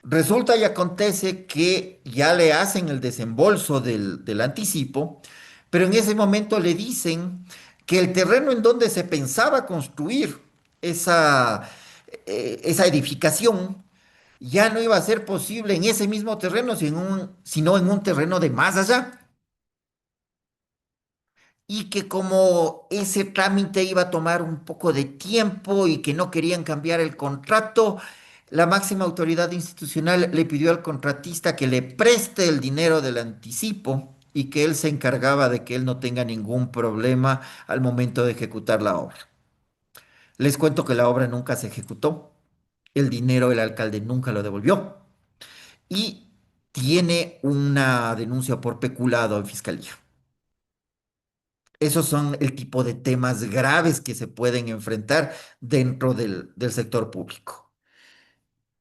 Resulta y acontece que ya le hacen el desembolso del anticipo, pero en ese momento le dicen que el terreno en donde se pensaba construir esa, esa edificación ya no iba a ser posible en ese mismo terreno, sino en un terreno de más allá. Y que como ese trámite iba a tomar un poco de tiempo y que no querían cambiar el contrato, la máxima autoridad institucional le pidió al contratista que le preste el dinero del anticipo y que él se encargaba de que él no tenga ningún problema al momento de ejecutar la obra. Les cuento que la obra nunca se ejecutó, el dinero el alcalde nunca lo devolvió y tiene una denuncia por peculado en fiscalía. Esos son el tipo de temas graves que se pueden enfrentar dentro del sector público.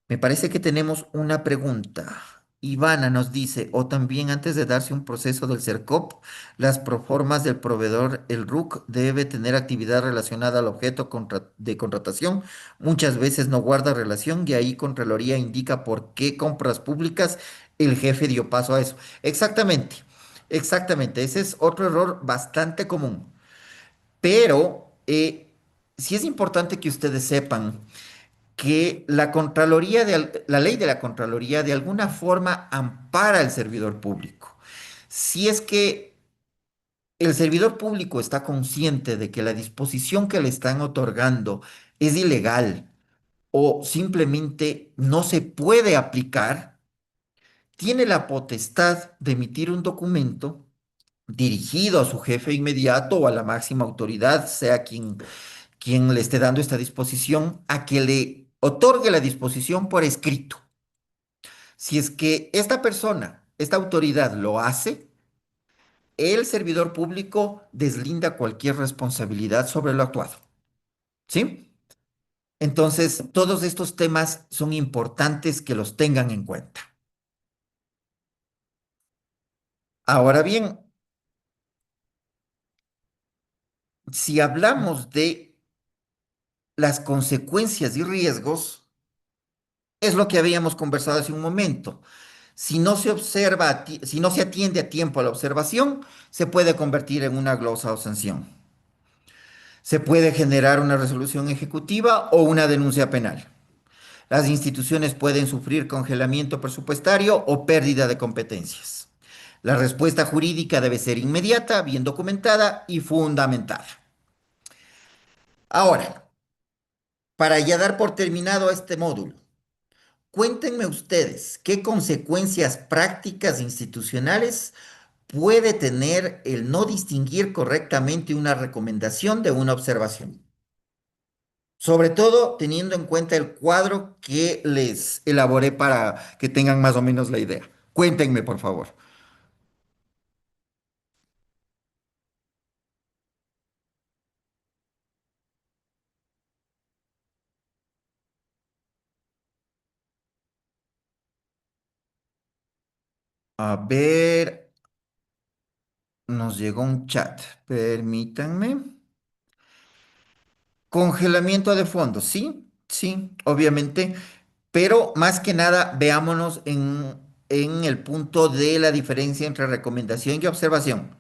Me parece que tenemos una pregunta. Ivana nos dice, o también antes de darse un proceso del CERCOP, las proformas del proveedor, el RUC, debe tener actividad relacionada al objeto de contratación. Muchas veces no guarda relación y ahí Contraloría indica por qué compras públicas el jefe dio paso a eso. Exactamente, exactamente. Ese es otro error bastante común. Pero sí es importante que ustedes sepan que la Contraloría la ley de la Contraloría de alguna forma ampara al servidor público. Si es que el servidor público está consciente de que la disposición que le están otorgando es ilegal o simplemente no se puede aplicar, tiene la potestad de emitir un documento dirigido a su jefe inmediato o a la máxima autoridad, sea quien le esté dando esta disposición, a que le otorgue la disposición por escrito. Si es que esta persona, esta autoridad lo hace, el servidor público deslinda cualquier responsabilidad sobre lo actuado. ¿Sí? Entonces, todos estos temas son importantes que los tengan en cuenta. Ahora bien, si hablamos de las consecuencias y riesgos, es lo que habíamos conversado hace un momento. Si no se observa, si no se atiende a tiempo a la observación, se puede convertir en una glosa o sanción. Se puede generar una resolución ejecutiva o una denuncia penal. Las instituciones pueden sufrir congelamiento presupuestario o pérdida de competencias. La respuesta jurídica debe ser inmediata, bien documentada y fundamentada. Ahora, para ya dar por terminado este módulo, cuéntenme ustedes qué consecuencias prácticas institucionales puede tener el no distinguir correctamente una recomendación de una observación. Sobre todo teniendo en cuenta el cuadro que les elaboré para que tengan más o menos la idea. Cuéntenme, por favor. A ver, nos llegó un chat. Permítanme. Congelamiento de fondos, sí, sí, obviamente, pero más que nada veámonos en el punto de la diferencia entre recomendación y observación.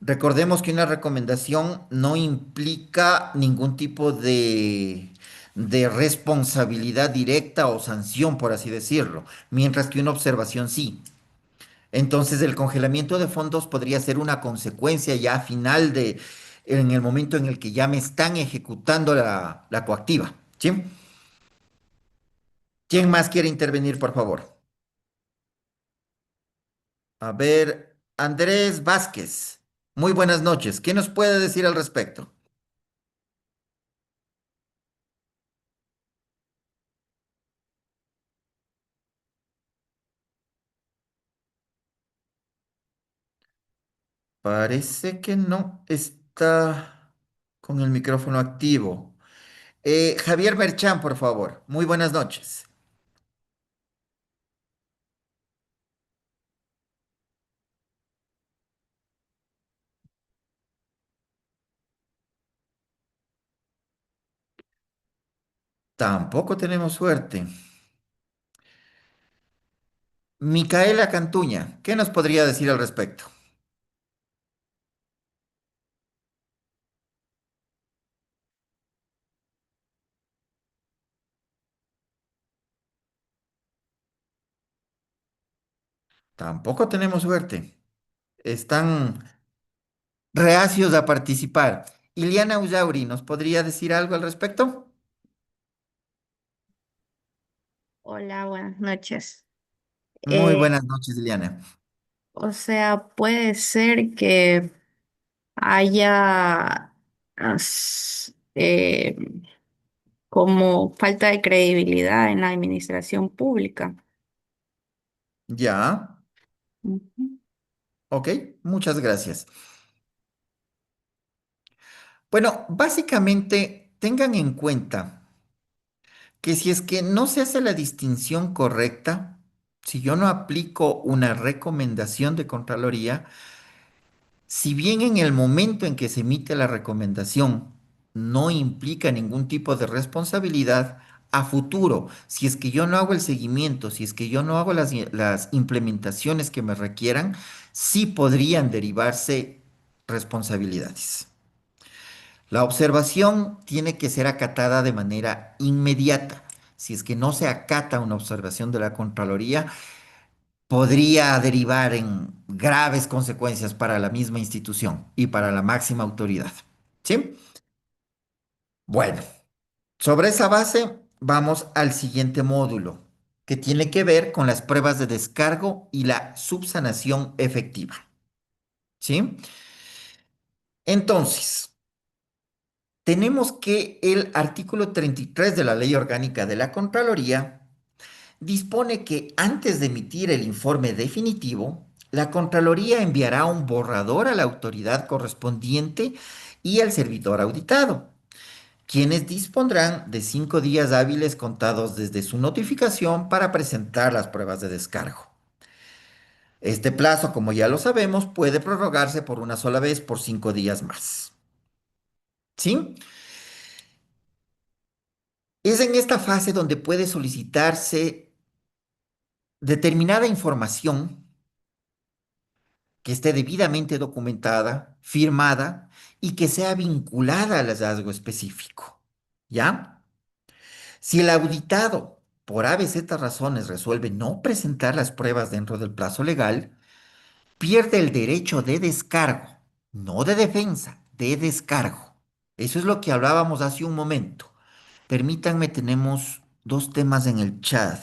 Recordemos que una recomendación no implica ningún tipo de responsabilidad directa o sanción, por así decirlo, mientras que una observación sí. Entonces, el congelamiento de fondos podría ser una consecuencia ya final en el momento en el que ya me están ejecutando la coactiva. ¿Sí? ¿Quién más quiere intervenir, por favor? A ver, Andrés Vázquez. Muy buenas noches. ¿Qué nos puede decir al respecto? Parece que no está con el micrófono activo. Javier Merchán, por favor. Muy buenas noches. Tampoco tenemos suerte. Micaela Cantuña, ¿qué nos podría decir al respecto? Tampoco tenemos suerte. Están reacios a participar. Iliana Ullauri, ¿nos podría decir algo al respecto? Hola, buenas noches. Muy Eh, buenas noches, Iliana. o sea, puede ser que haya como falta de credibilidad en la administración pública. Ya, Ujú. ok, muchas gracias. Bueno, básicamente tengan en cuenta que si es que no se hace la distinción correcta, si yo no aplico una recomendación de Contraloría, si bien en el momento en que se emite la recomendación no implica ningún tipo de responsabilidad, a futuro, si es que yo no hago el seguimiento, si es que yo no hago las implementaciones que me requieran, sí podrían derivarse responsabilidades. La observación tiene que ser acatada de manera inmediata. Si es que no se acata una observación de la Contraloría, podría derivar en graves consecuencias para la misma institución y para la máxima autoridad. ¿Sí? Bueno, sobre esa base vamos al siguiente módulo, que tiene que ver con las pruebas de descargo y la subsanación efectiva. ¿Sí? Entonces, tenemos que el artículo 33 de la Ley Orgánica de la Contraloría dispone que antes de emitir el informe definitivo, la Contraloría enviará un borrador a la autoridad correspondiente y al servidor auditado, quienes dispondrán de 5 días hábiles contados desde su notificación para presentar las pruebas de descargo. Este plazo, como ya lo sabemos, puede prorrogarse por una sola vez por 5 días más. ¿Sí? Es en esta fase donde puede solicitarse determinada información que esté debidamente documentada, firmada y que sea vinculada al hallazgo específico. ¿Ya? Si el auditado, por A, B, Z razones, resuelve no presentar las pruebas dentro del plazo legal, pierde el derecho de descargo, no de defensa, de descargo. Eso es lo que hablábamos hace un momento. Permítanme, tenemos dos temas en el chat.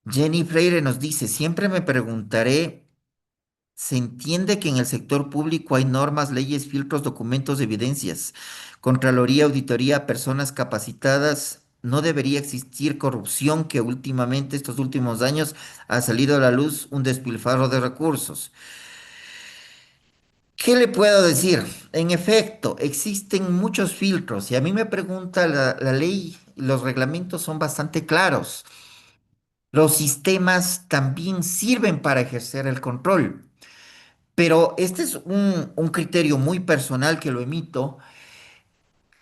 Jenny Freire nos dice, siempre me preguntaré, ¿se entiende que en el sector público hay normas, leyes, filtros, documentos, evidencias, Contraloría, auditoría, personas capacitadas? ¿No debería existir corrupción que últimamente, estos últimos años, ha salido a la luz un despilfarro de recursos? ¿Qué le puedo decir? En efecto, existen muchos filtros y a mí me pregunta la ley, y los reglamentos son bastante claros. Los sistemas también sirven para ejercer el control, pero este es un criterio muy personal que lo emito.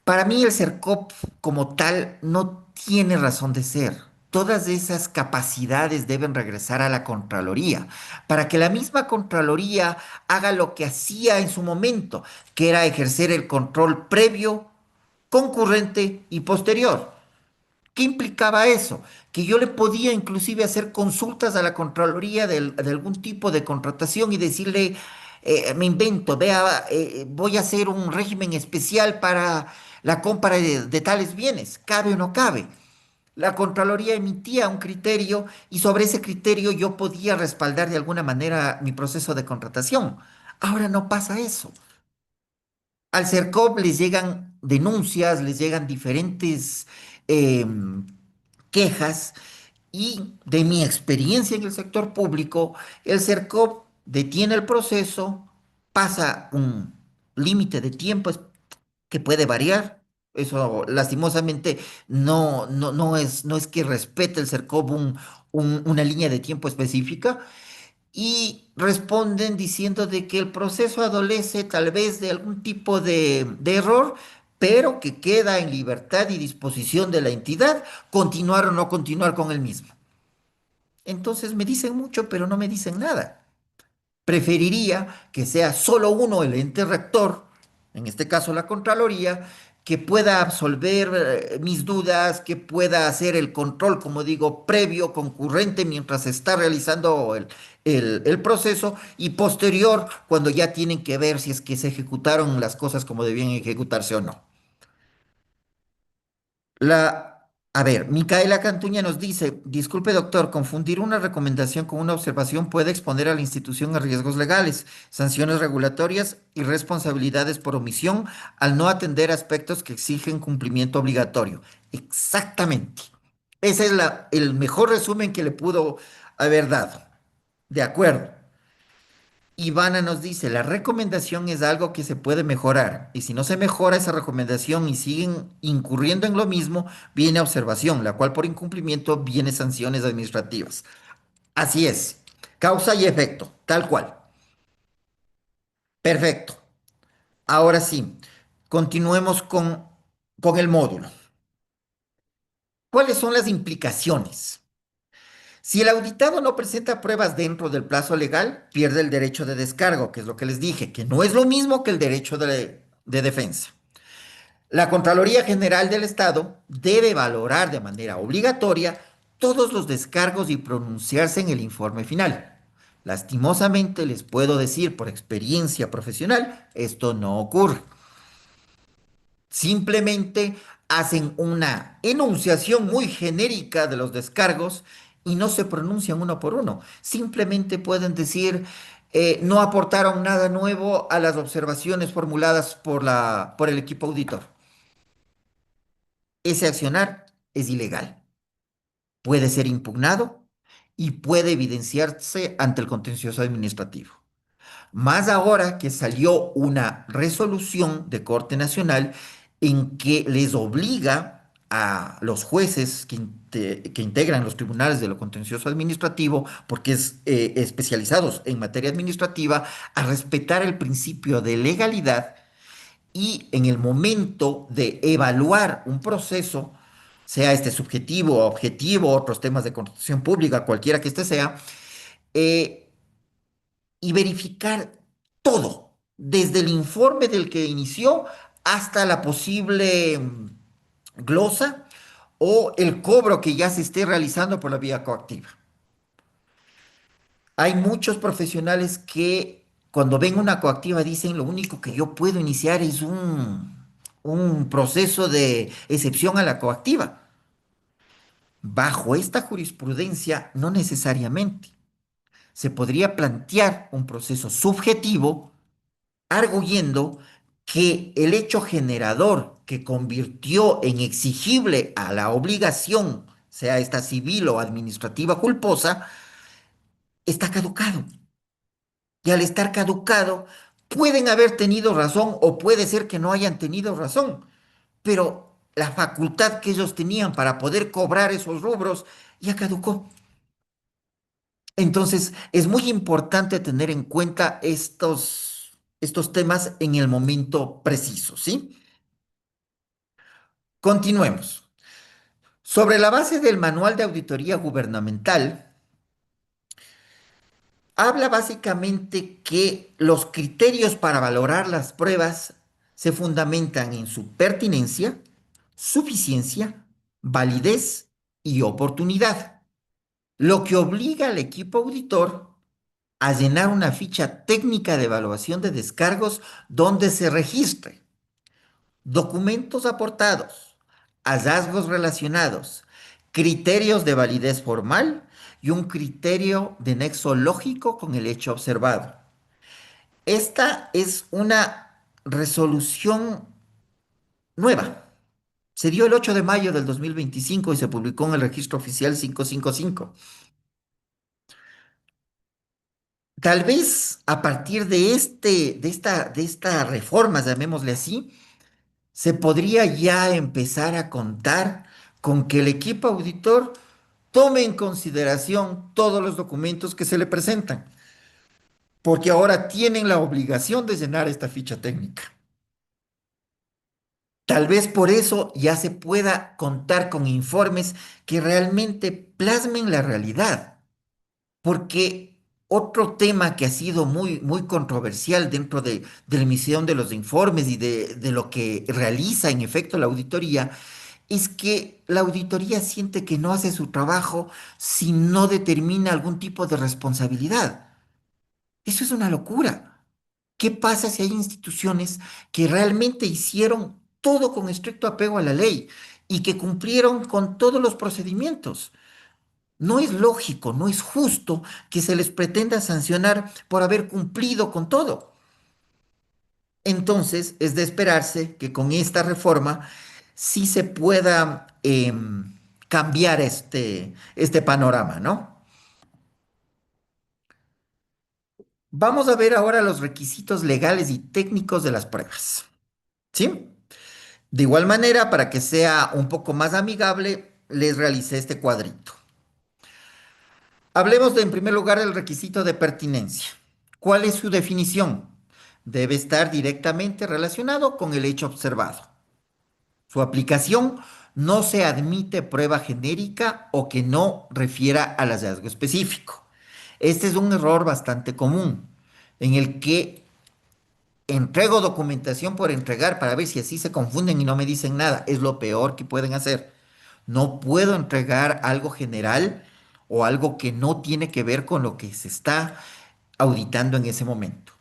Para mí el CERCOP como tal no tiene razón de ser. Todas esas capacidades deben regresar a la Contraloría para que la misma Contraloría haga lo que hacía en su momento, que era ejercer el control previo, concurrente y posterior. ¿Qué implicaba eso? Que yo le podía inclusive hacer consultas a la Contraloría de algún tipo de contratación y decirle, me invento, vea, voy a hacer un régimen especial para la compra de tales bienes, ¿cabe o no cabe? La Contraloría emitía un criterio y sobre ese criterio yo podía respaldar de alguna manera mi proceso de contratación. Ahora no pasa eso. Al CERCOP les llegan denuncias, les llegan diferentes em, quejas y de mi experiencia en el sector público, el CERCOP detiene el proceso, pasa un límite de tiempo que puede variar. Eso lastimosamente no es que respete el CERCOP una línea de tiempo específica y responden diciendo de que el proceso adolece tal vez de algún tipo de error, pero que queda en libertad y disposición de la entidad continuar o no continuar con el mismo. Entonces me dicen mucho, pero no me dicen nada. Preferiría que sea solo uno el ente rector, en este caso la Contraloría, que pueda absolver mis dudas, que pueda hacer el control, como digo, previo, concurrente, mientras se está realizando el proceso y posterior, cuando ya tienen que ver si es que se ejecutaron las cosas como debían ejecutarse o no. A ver, Micaela Cantuña nos dice, disculpe doctor, confundir una recomendación con una observación puede exponer a la institución a riesgos legales, sanciones regulatorias y responsabilidades por omisión al no atender aspectos que exigen cumplimiento obligatorio. Exactamente. Ese es el mejor resumen que le pudo haber dado. De acuerdo. Ivana nos dice, la recomendación es algo que se puede mejorar y si no se mejora esa recomendación y siguen incurriendo en lo mismo, viene observación, la cual por incumplimiento viene sanciones administrativas. Así es, causa y efecto, tal cual. Perfecto. Ahora sí, continuemos con el módulo. ¿Cuáles son las implicaciones? Si el auditado no presenta pruebas dentro del plazo legal, pierde el derecho de descargo, que es lo que les dije, que no es lo mismo que el derecho de defensa. La Contraloría General del Estado debe valorar de manera obligatoria todos los descargos y pronunciarse en el informe final. Lastimosamente les puedo decir por experiencia profesional, esto no ocurre. Simplemente hacen una enunciación muy genérica de los descargos y no se pronuncian uno por uno. Simplemente pueden decir, no aportaron nada nuevo a las observaciones formuladas por el equipo auditor. Ese accionar es ilegal, puede ser impugnado y puede evidenciarse ante el contencioso administrativo. Más ahora que salió una resolución de Corte Nacional en que les obliga a los jueces que integran los tribunales de lo contencioso administrativo, porque es especializados en materia administrativa, a respetar el principio de legalidad y en el momento de evaluar un proceso, sea este subjetivo o objetivo, otros temas de contratación pública, cualquiera que este sea, eh, y verificar todo, desde el informe del que inició hasta la posible glosa o el cobro que ya se esté realizando por la vía coactiva. Hay muchos profesionales que cuando ven una coactiva dicen lo único que yo puedo iniciar es un proceso de excepción a la coactiva. Bajo esta jurisprudencia, no necesariamente. Se podría plantear un proceso subjetivo arguyendo que el hecho generador que convirtió en exigible a la obligación, sea esta civil o administrativa culposa, está caducado. Y al estar caducado, pueden haber tenido razón o puede ser que no hayan tenido razón, pero la facultad que ellos tenían para poder cobrar esos rubros ya caducó. Entonces, es muy importante tener en cuenta estos temas en el momento preciso, ¿sí? Continuemos. Sobre la base del Manual de Auditoría Gubernamental, habla básicamente que los criterios para valorar las pruebas se fundamentan en su pertinencia, suficiencia, validez y oportunidad, lo que obliga al equipo auditor a llenar una ficha técnica de evaluación de descargos donde se registre documentos aportados, hallazgos relacionados, criterios de validez formal y un criterio de nexo lógico con el hecho observado. Esta es una resolución nueva. Se dio el 8 de mayo del 2025 y se publicó en el registro oficial 555. Tal vez a partir de esta reforma, llamémosle así, se podría ya empezar a contar con que el equipo auditor tome en consideración todos los documentos que se le presentan, porque ahora tienen la obligación de llenar esta ficha técnica. Tal vez por eso ya se pueda contar con informes que realmente plasmen la realidad. Porque otro tema que ha sido muy, muy controversial dentro de la emisión de los informes y de lo que realiza en efecto la auditoría es que la auditoría siente que no hace su trabajo si no determina algún tipo de responsabilidad. Eso es una locura. ¿Qué pasa si hay instituciones que realmente hicieron todo con estricto apego a la ley y que cumplieron con todos los procedimientos? No es lógico, no es justo que se les pretenda sancionar por haber cumplido con todo. Entonces, es de esperarse que con esta reforma sí se pueda cambiar este panorama, ¿no? Vamos a ver ahora los requisitos legales y técnicos de las pruebas, ¿sí? De igual manera, para que sea un poco más amigable, les realicé este cuadrito. Hablemos en primer lugar del requisito de pertinencia. ¿Cuál es su definición? Debe estar directamente relacionado con el hecho observado. Su aplicación no se admite prueba genérica o que no refiera al hallazgo específico. Este es un error bastante común en el que entrego documentación por entregar para ver si así se confunden y no me dicen nada. Es lo peor que pueden hacer. No puedo entregar algo general o algo que no tiene que ver con lo que se está auditando en ese momento.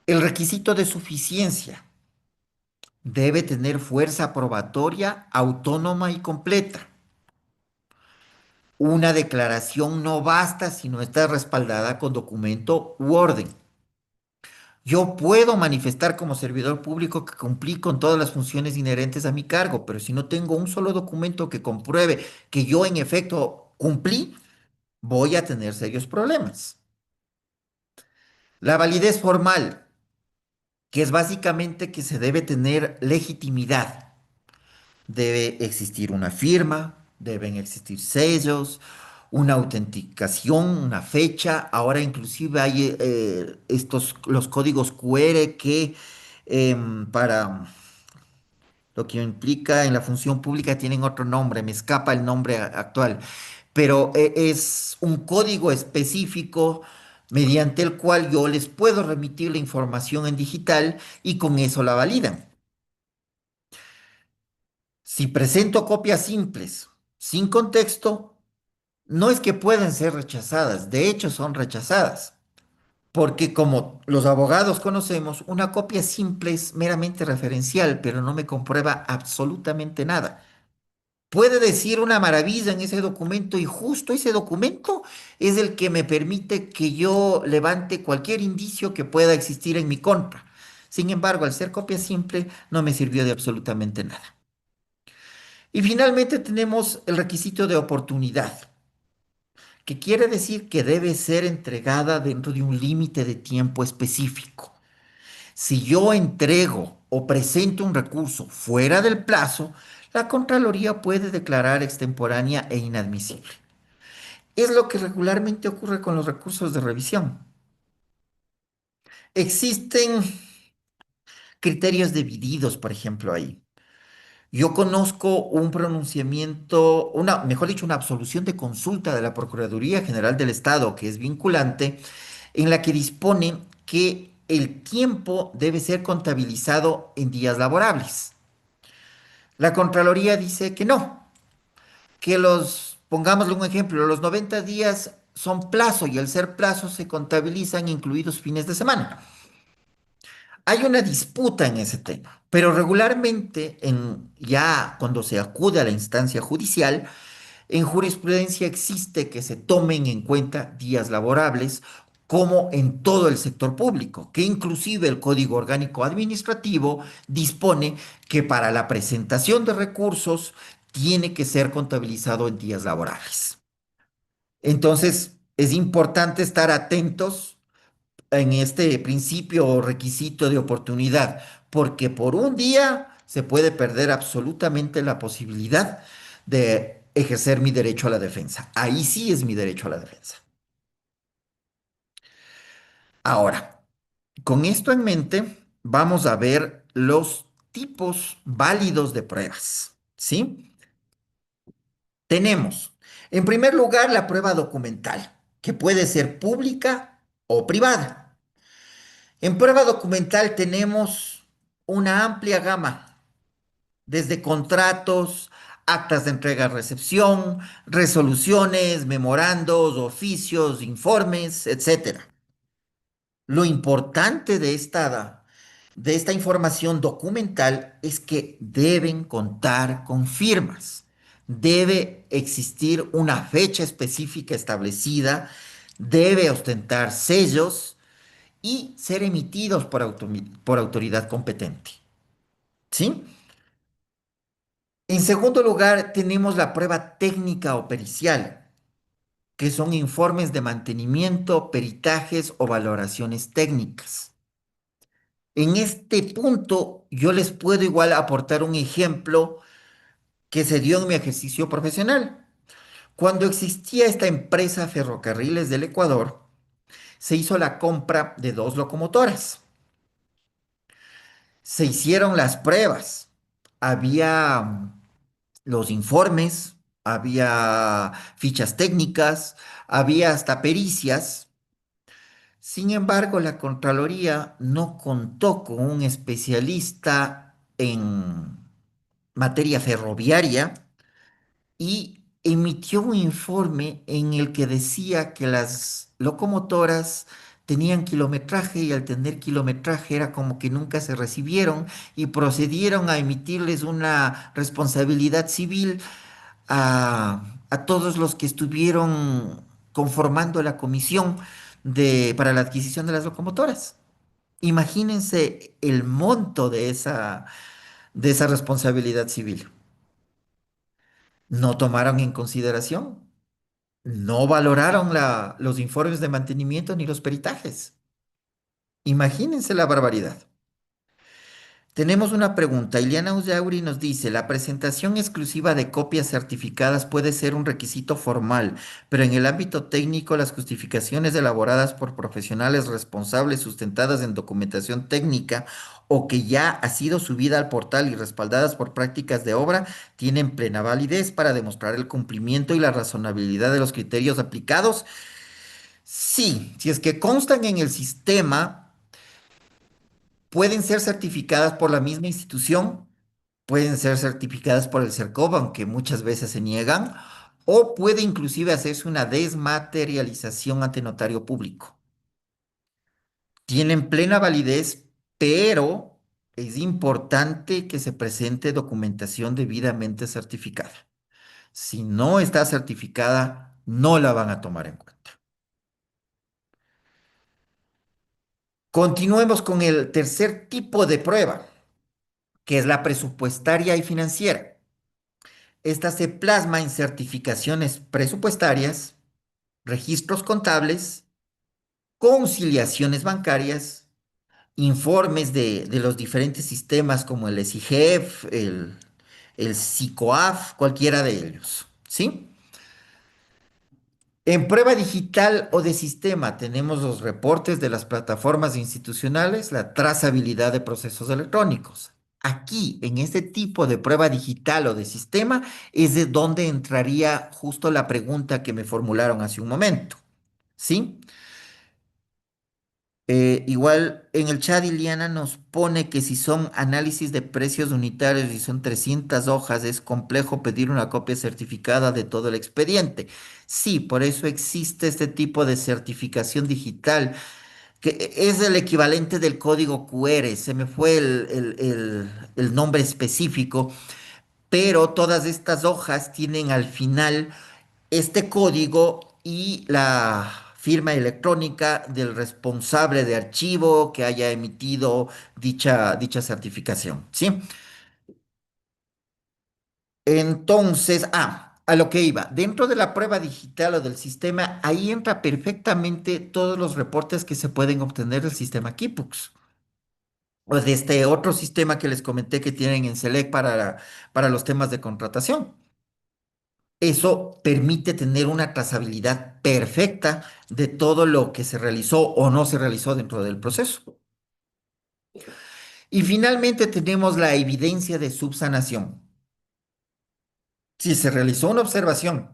El requisito de suficiencia debe tener fuerza probatoria autónoma y completa. Una declaración no basta si no está respaldada con documento u orden. Yo puedo manifestar como servidor público que cumplí con todas las funciones inherentes a mi cargo, pero si no tengo un solo documento que compruebe que yo en efecto cumplí, voy a tener serios problemas. La validez formal, que es básicamente que se debe tener legitimidad. Debe existir una firma, deben existir sellos, una autenticación, una fecha. Ahora inclusive hay los códigos QR que para lo que implica en la función pública tienen otro nombre, me escapa el nombre actual, pero es un código específico mediante el cual yo les puedo remitir la información en digital y con eso la validan. Si presento copias simples, sin contexto, no es que pueden ser rechazadas, de hecho son rechazadas, porque como los abogados conocemos, una copia simple es meramente referencial, pero no me comprueba absolutamente nada. Puede decir una maravilla en ese documento y justo ese documento es el que me permite que yo levante cualquier indicio que pueda existir en mi contra. Sin embargo, al ser copia simple, no me sirvió de absolutamente nada. Y finalmente tenemos el requisito de oportunidad, que quiere decir que debe ser entregada dentro de un límite de tiempo específico. Si yo entrego o presento un recurso fuera del plazo, la Contraloría puede declarar extemporánea e inadmisible. Es lo que regularmente ocurre con los recursos de revisión. Existen criterios divididos, por ejemplo, ahí. Yo conozco un pronunciamiento, mejor dicho, una absolución de consulta de la Procuraduría General del Estado, que es vinculante, en la que dispone que el tiempo debe ser contabilizado en días laborables. La Contraloría dice que no, que pongámosle un ejemplo, los 90 días son plazo y al ser plazo se contabilizan incluidos fines de semana. Hay una disputa en ese tema, pero regularmente ya cuando se acude a la instancia judicial, en jurisprudencia existe que se tomen en cuenta días laborables como en todo el sector público, que inclusive el Código Orgánico Administrativo dispone que para la presentación de recursos tiene que ser contabilizado en días laborables. Entonces, es importante estar atentos en este principio o requisito de oportunidad, porque por un día se puede perder absolutamente la posibilidad de ejercer mi derecho a la defensa. Ahí sí es mi derecho a la defensa. Ahora, con esto en mente, vamos a ver los tipos válidos de pruebas, ¿sí? Tenemos, en primer lugar, la prueba documental, que puede ser pública o privada. En prueba documental tenemos una amplia gama, desde contratos, actas de entrega-recepción, resoluciones, memorandos, oficios, informes, etcétera. Lo importante de esta información documental es que deben contar con firmas. Debe existir una fecha específica establecida, debe ostentar sellos y ser emitidos por autoridad competente. ¿Sí? En segundo lugar, tenemos la prueba técnica o pericial, que son informes de mantenimiento, peritajes o valoraciones técnicas. En este punto, yo les puedo igual aportar un ejemplo que se dio en mi ejercicio profesional. Cuando existía esta empresa Ferrocarriles del Ecuador, se hizo la compra de 2 locomotoras. Se hicieron las pruebas. Había los informes, había fichas técnicas, había hasta pericias. Sin embargo, la Contraloría no contó con un especialista en materia ferroviaria y emitió un informe en el que decía que las locomotoras tenían kilometraje y al tener kilometraje era como que nunca se recibieron y procedieron a emitirles una responsabilidad civil a todos los que estuvieron conformando la comisión para la adquisición de las locomotoras. Imagínense el monto de esa responsabilidad civil. No tomaron en consideración, no valoraron los informes de mantenimiento ni los peritajes. Imagínense la barbaridad. Tenemos una pregunta. Iliana Ullauri nos dice, la presentación exclusiva de copias certificadas puede ser un requisito formal, pero en el ámbito técnico las justificaciones elaboradas por profesionales responsables sustentadas en documentación técnica o que ya ha sido subida al portal y respaldadas por prácticas de obra tienen plena validez para demostrar el cumplimiento y la razonabilidad de los criterios aplicados. Sí, si es que constan en el sistema pueden ser certificadas por la misma institución, pueden ser certificadas por el CERCOV, aunque muchas veces se niegan, o puede inclusive hacerse una desmaterialización ante notario público. Tienen plena validez, pero es importante que se presente documentación debidamente certificada. Si no está certificada, no la van a tomar en cuenta. Continuemos con el tercer tipo de prueba, que es la presupuestaria y financiera. Esta se plasma en certificaciones presupuestarias, registros contables, conciliaciones bancarias, informes de los diferentes sistemas como el SIGEF, el SICOAF, cualquiera de ellos, ¿sí? En prueba digital o de sistema tenemos los reportes de las plataformas institucionales, la trazabilidad de procesos electrónicos. Aquí, en este tipo de prueba digital o de sistema, es de donde entraría justo la pregunta que me formularon hace un momento, ¿sí? Igual en el chat Iliana nos pone que si son análisis de precios unitarios y son 300 hojas, es complejo pedir una copia certificada de todo el expediente. Sí, por eso existe este tipo de certificación digital, que es el equivalente del código QR. Se me fue el nombre específico, pero todas estas hojas tienen al final este código y la firma electrónica del responsable de archivo que haya emitido dicha certificación, ¿sí? Entonces, a lo que iba, dentro de la prueba digital o del sistema, ahí entra perfectamente todos los reportes que se pueden obtener del sistema Keybooks o de este otro sistema que les comenté que tienen en Select para los temas de contratación. Eso permite tener una trazabilidad perfecta de todo lo que se realizó o no se realizó dentro del proceso. Y finalmente tenemos la evidencia de subsanación. Si se realizó una observación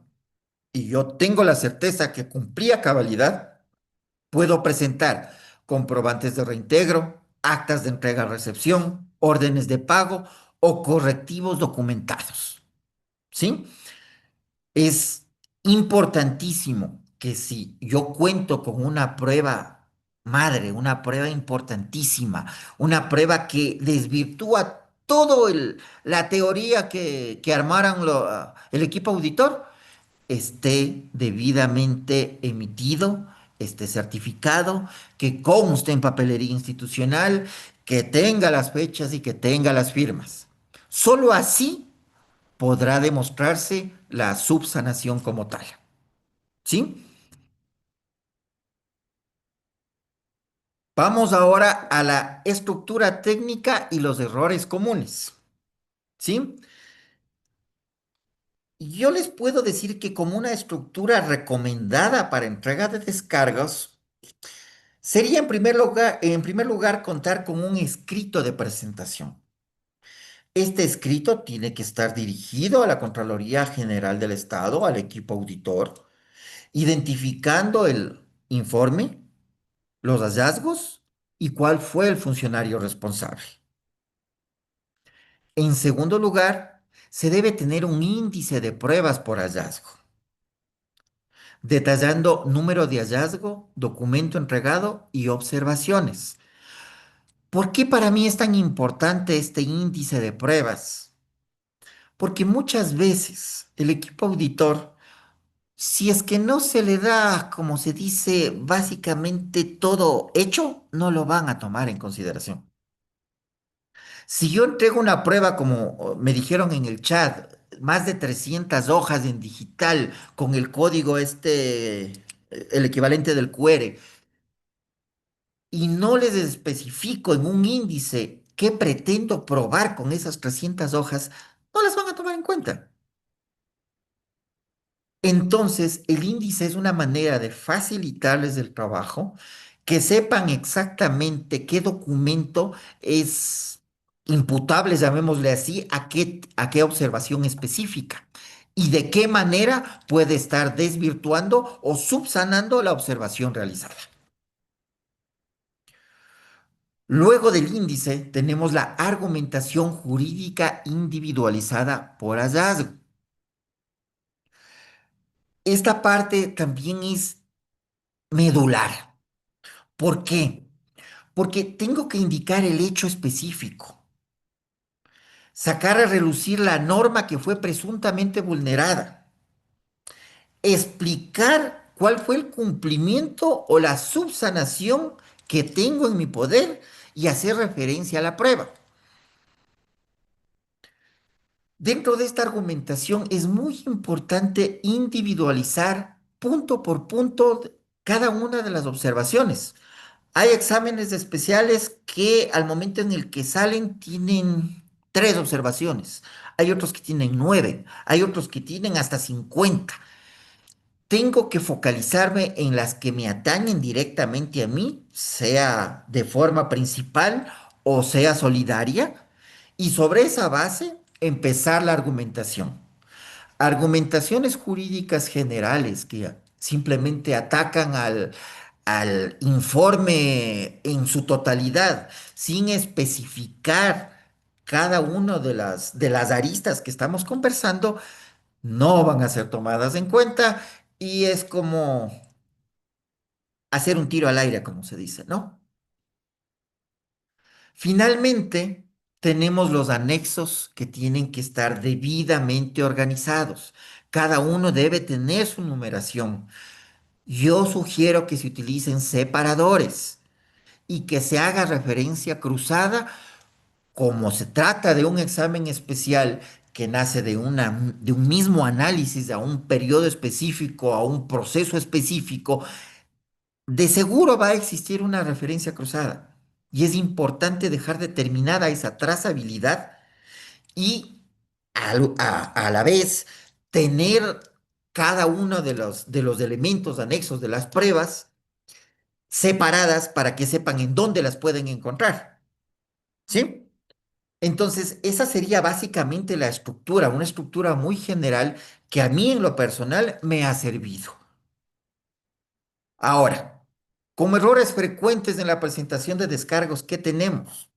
y yo tengo la certeza que cumplí a cabalidad, puedo presentar comprobantes de reintegro, actas de entrega-recepción, órdenes de pago o correctivos documentados. ¿Sí? Es importantísimo que si yo cuento con una prueba madre, una prueba importantísima, una prueba que desvirtúa todo la teoría que armaron el equipo auditor, esté debidamente emitido, esté certificado, que conste en papelería institucional, que tenga las fechas y que tenga las firmas. Solo así podrá demostrarse la subsanación como tal. ¿Sí? Vamos ahora a la estructura técnica y los errores comunes. ¿Sí? Yo les puedo decir que como una estructura recomendada para entrega de descargos, sería en primer lugar contar con un escrito de presentación. Este escrito tiene que estar dirigido a la Contraloría General del Estado, al equipo auditor, identificando el informe, los hallazgos y cuál fue el funcionario responsable. En segundo lugar, se debe tener un índice de pruebas por hallazgo, detallando número de hallazgo, documento entregado y observaciones. ¿Por qué para mí es tan importante este índice de pruebas? Porque muchas veces el equipo auditor, si es que no se le da, como se dice, básicamente todo hecho, no lo van a tomar en consideración. Si yo entrego una prueba, como me dijeron en el chat, más de 300 hojas en digital con el código el equivalente del QR, y no les especifico en un índice qué pretendo probar con esas 300 hojas, no las van a tomar en cuenta. Entonces, el índice es una manera de facilitarles el trabajo, que sepan exactamente qué documento es imputable, llamémosle así, a qué observación específica y de qué manera puede estar desvirtuando o subsanando la observación realizada. Luego del índice tenemos la argumentación jurídica individualizada por hallazgo. Esta parte también es medular. ¿Por qué? Porque tengo que indicar el hecho específico. sacar a relucir la norma que fue presuntamente vulnerada, explicar cuál fue el cumplimiento o la subsanación que tengo en mi poder y hacer referencia a la prueba. Dentro de esta argumentación es muy importante individualizar punto por punto cada una de las observaciones. Hay exámenes especiales que al momento en el que salen tienen 3 observaciones. Hay otros que tienen 9. Hay otros que tienen hasta 50. Tengo que focalizarme en las que me atañen directamente a mí, sea de forma principal o sea solidaria, y sobre esa base empezar la argumentación. Argumentaciones jurídicas generales que simplemente atacan al informe en su totalidad, sin especificar cada una de las aristas que estamos conversando, no van a ser tomadas en cuenta y es como hacer un tiro al aire, como se dice, ¿no? Finalmente, tenemos los anexos que tienen que estar debidamente organizados. Cada uno debe tener su numeración. Yo sugiero que se utilicen separadores y que se haga referencia cruzada como se trata de un examen especial que nace de un mismo análisis a un periodo específico, a un proceso específico. De seguro va a existir una referencia cruzada y es importante dejar determinada esa trazabilidad y a la vez tener cada uno de los elementos anexos de las pruebas separadas para que sepan en dónde las pueden encontrar. ¿Sí? Entonces, esa sería básicamente la estructura, una estructura muy general que a mí en lo personal me ha servido. Ahora, como errores frecuentes en la presentación de descargos, ¿qué tenemos?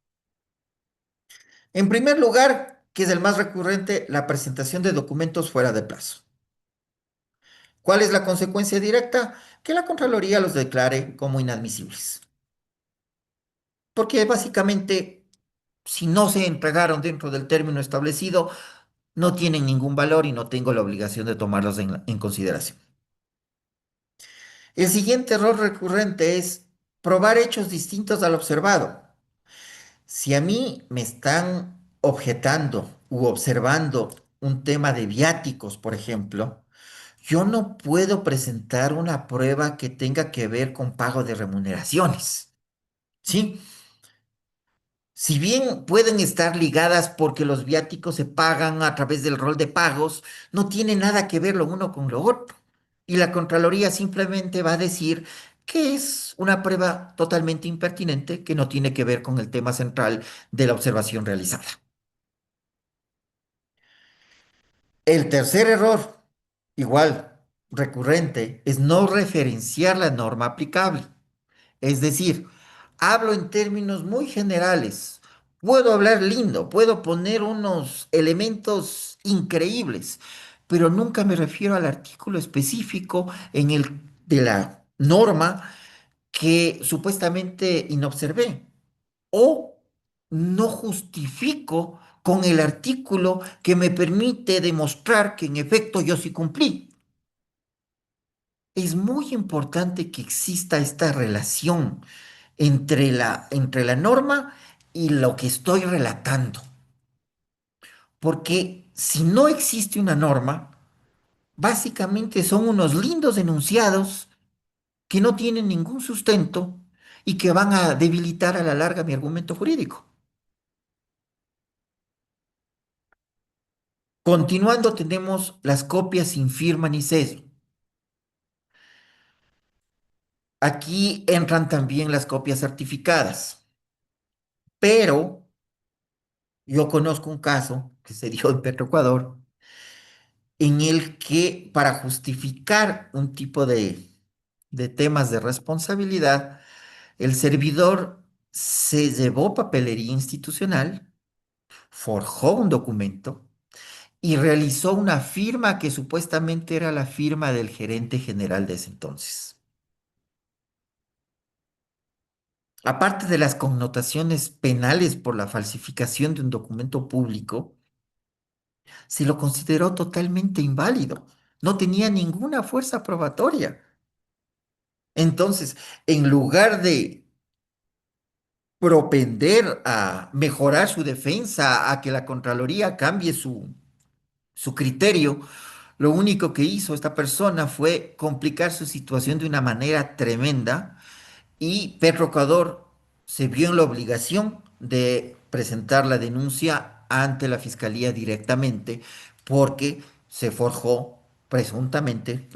En primer lugar, que es el más recurrente, la presentación de documentos fuera de plazo. ¿Cuál es la consecuencia directa? Que la Contraloría los declare como inadmisibles. Porque básicamente, si no se entregaron dentro del término establecido, no tienen ningún valor y no tengo la obligación de tomarlos en consideración. El siguiente error recurrente es probar hechos distintos al observado. Si a mí me están objetando u observando un tema de viáticos, por ejemplo, yo no puedo presentar una prueba que tenga que ver con pago de remuneraciones. ¿Sí? Si bien pueden estar ligadas porque los viáticos se pagan a través del rol de pagos, no tiene nada que ver lo uno con lo otro. Y la Contraloría simplemente va a decir que es una prueba totalmente impertinente que no tiene que ver con el tema central de la observación realizada. El tercer error, igual recurrente, es no referenciar la norma aplicable. Es decir, hablo en términos muy generales. Puedo hablar lindo, puedo poner unos elementos increíbles, pero nunca me refiero al artículo específico de la norma que supuestamente inobservé. O no justifico con el artículo que me permite demostrar que en efecto yo sí cumplí. Es muy importante que exista esta relación entre la norma y lo que estoy relatando. Porque si no existe una norma, básicamente son unos lindos enunciados que no tienen ningún sustento y que van a debilitar a la larga mi argumento jurídico. Continuando, tenemos las copias sin firma ni sello. Aquí entran también las copias certificadas, pero yo conozco un caso que se dio en Petroecuador en el que para justificar un tipo de temas de responsabilidad, el servidor se llevó papelería institucional, forjó un documento y realizó una firma que supuestamente era la firma del gerente general de ese entonces. aparte de las connotaciones penales por la falsificación de un documento público, se lo consideró totalmente inválido. No tenía ninguna fuerza probatoria. Entonces, en lugar de propender a mejorar su defensa, a que la Contraloría cambie su criterio, lo único que hizo esta persona fue complicar su situación de una manera tremenda y Pedro Ecuador se vio en la obligación de presentar la denuncia ante la fiscalía directamente porque se forjó presuntamente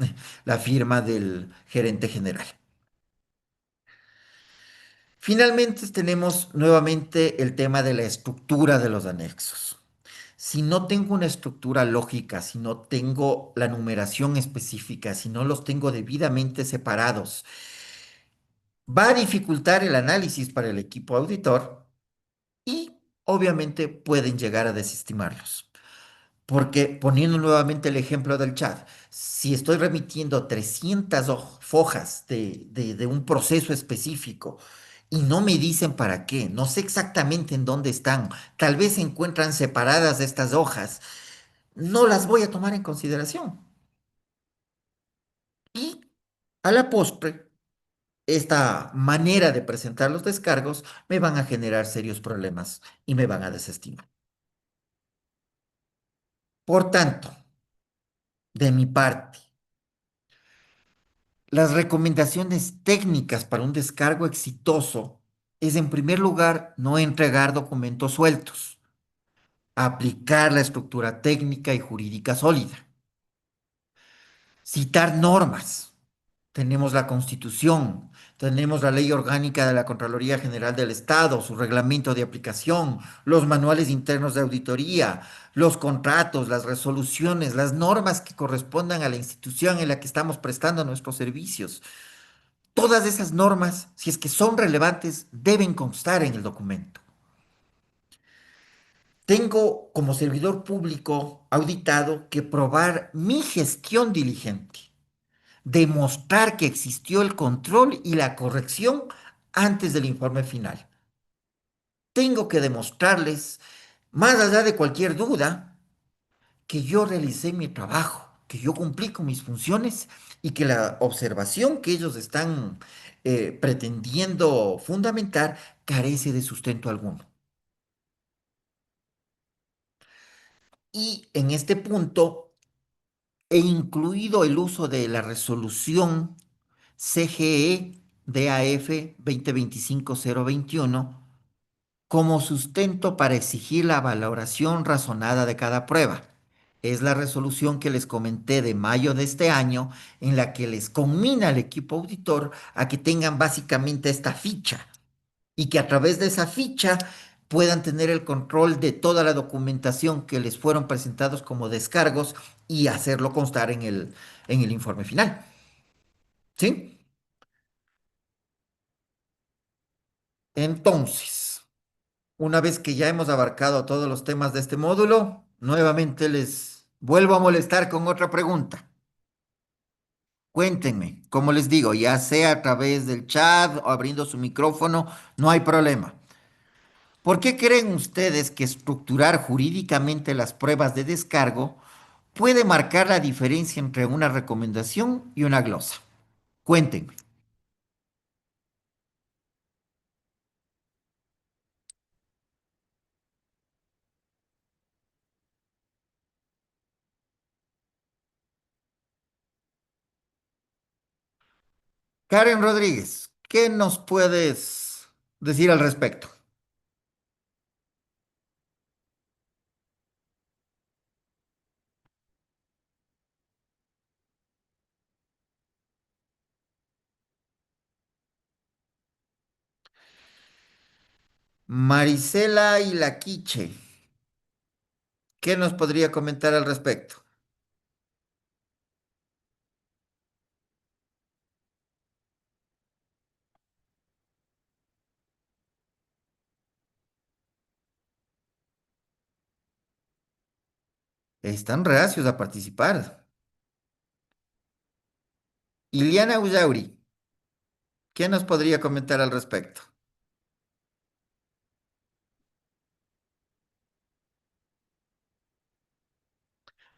la firma del gerente general. Finalmente tenemos nuevamente el tema de la estructura de los anexos. Si no tengo una estructura lógica, si no tengo la numeración específica, si no los tengo debidamente separados, va a dificultar el análisis para el equipo auditor y obviamente pueden llegar a desestimarlos. Porque poniendo nuevamente el ejemplo del chat, si estoy remitiendo 300 fojas de un proceso específico y no me dicen para qué, no sé exactamente en dónde están, tal vez se encuentran separadas estas hojas, no las voy a tomar en consideración. Y a la postre, esta manera de presentar los descargos me van a generar serios problemas y me van a desestimar. Por tanto, de mi parte, las recomendaciones técnicas para un descargo exitoso es, en primer lugar, no entregar documentos sueltos, aplicar la estructura técnica y jurídica sólida, citar normas. Tenemos la Constitución, tenemos la Ley Orgánica de la Contraloría General del Estado, su reglamento de aplicación, los manuales internos de auditoría, los contratos, las resoluciones, las normas que correspondan a la institución en la que estamos prestando nuestros servicios. Todas esas normas, si es que son relevantes, deben constar en el documento. Tengo como servidor público auditado que probar mi gestión diligente, demostrar que existió el control y la corrección antes del informe final. Tengo que demostrarles, más allá de cualquier duda, que yo realicé mi trabajo, que yo cumplí con mis funciones y que la observación que ellos están pretendiendo fundamentar carece de sustento alguno. Y en este punto he incluido el uso de la resolución CGE DAF 2025-021 como sustento para exigir la valoración razonada de cada prueba. Es la resolución que les comenté de mayo de este año, en la que les conmina al equipo auditor a que tengan básicamente esta ficha y que a través de esa ficha puedan tener el control de toda la documentación que les fueron presentados como descargos y hacerlo constar en el informe final. ¿Sí? Entonces, una vez que ya hemos abarcado todos los temas de este módulo, nuevamente les vuelvo a molestar con otra pregunta. Cuéntenme, como les digo, ya sea a través del chat o abriendo su micrófono, no hay problema. ¿Por qué creen ustedes que estructurar jurídicamente las pruebas de descargo puede marcar la diferencia entre una recomendación y una glosa? Cuéntenme. Karen Rodríguez, ¿qué nos puedes decir al respecto? Marisela y la Quiche, ¿qué nos podría comentar al respecto? Están reacios a participar. Iliana Ullauri, ¿qué nos podría comentar al respecto?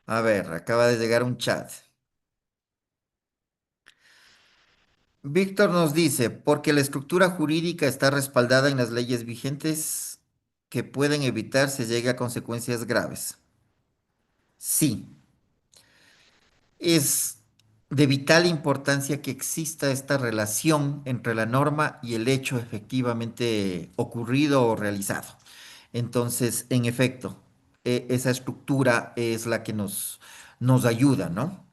A ver, acaba de llegar un chat. Víctor nos dice, porque la estructura jurídica está respaldada en las leyes vigentes que pueden evitar se llegue a consecuencias graves. Sí, es de vital importancia que exista esta relación entre la norma y el hecho efectivamente ocurrido o realizado. Entonces, en efecto, esa estructura es la que nos ayuda, ¿no?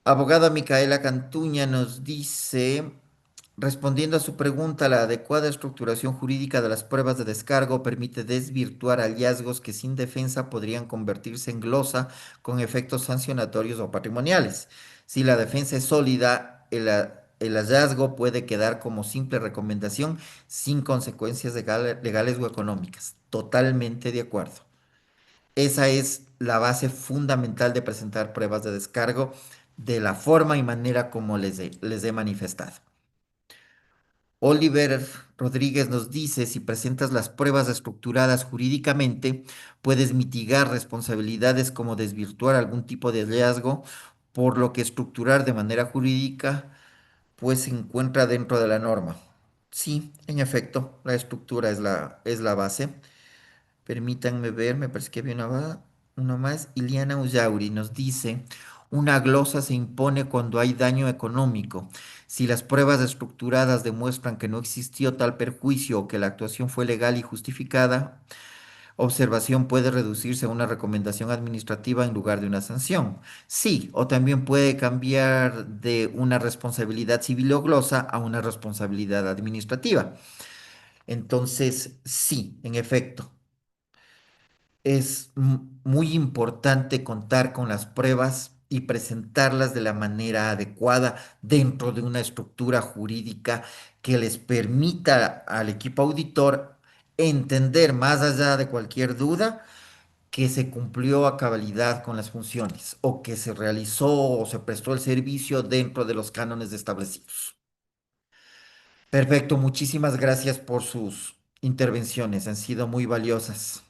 Abogada Micaela Cantuña nos dice, respondiendo a su pregunta, la adecuada estructuración jurídica de las pruebas de descargo permite desvirtuar hallazgos que sin defensa podrían convertirse en glosa con efectos sancionatorios o patrimoniales. Si la defensa es sólida, el hallazgo puede quedar como simple recomendación sin consecuencias legales o económicas. Totalmente de acuerdo. Esa es la base fundamental de presentar pruebas de descargo de la forma y manera como les he manifestado. Oliver Rodríguez nos dice, si presentas las pruebas estructuradas jurídicamente, puedes mitigar responsabilidades como desvirtuar algún tipo de hallazgo, por lo que estructurar de manera jurídica pues se encuentra dentro de la norma. Sí, en efecto, la estructura es la base. Permítanme ver, me parece que había una más. Iliana Ullauri nos dice, una glosa se impone cuando hay daño económico. Si las pruebas estructuradas demuestran que no existió tal perjuicio o que la actuación fue legal y justificada, observación puede reducirse a una recomendación administrativa en lugar de una sanción. Sí, o también puede cambiar de una responsabilidad civil o glosa a una responsabilidad administrativa. Entonces, sí, en efecto. Es muy importante contar con las pruebas y presentarlas de la manera adecuada dentro de una estructura jurídica que les permita al equipo auditor entender más allá de cualquier duda que se cumplió a cabalidad con las funciones o que se realizó o se prestó el servicio dentro de los cánones establecidos. Perfecto, muchísimas gracias por sus intervenciones, han sido muy valiosas.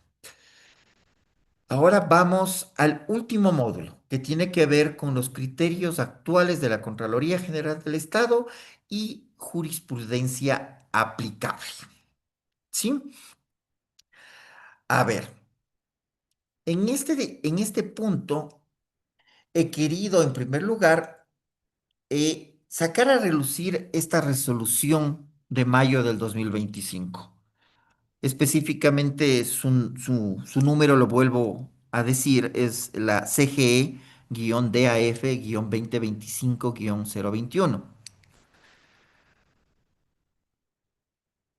Ahora vamos al último módulo, que tiene que ver con los criterios actuales de la Contraloría General del Estado y jurisprudencia aplicable. ¿Sí? A ver, en este punto he querido, en primer lugar, sacar a relucir esta resolución de mayo del 2025. Específicamente su número, lo vuelvo a decir, es la CGE-DAF-2025-021.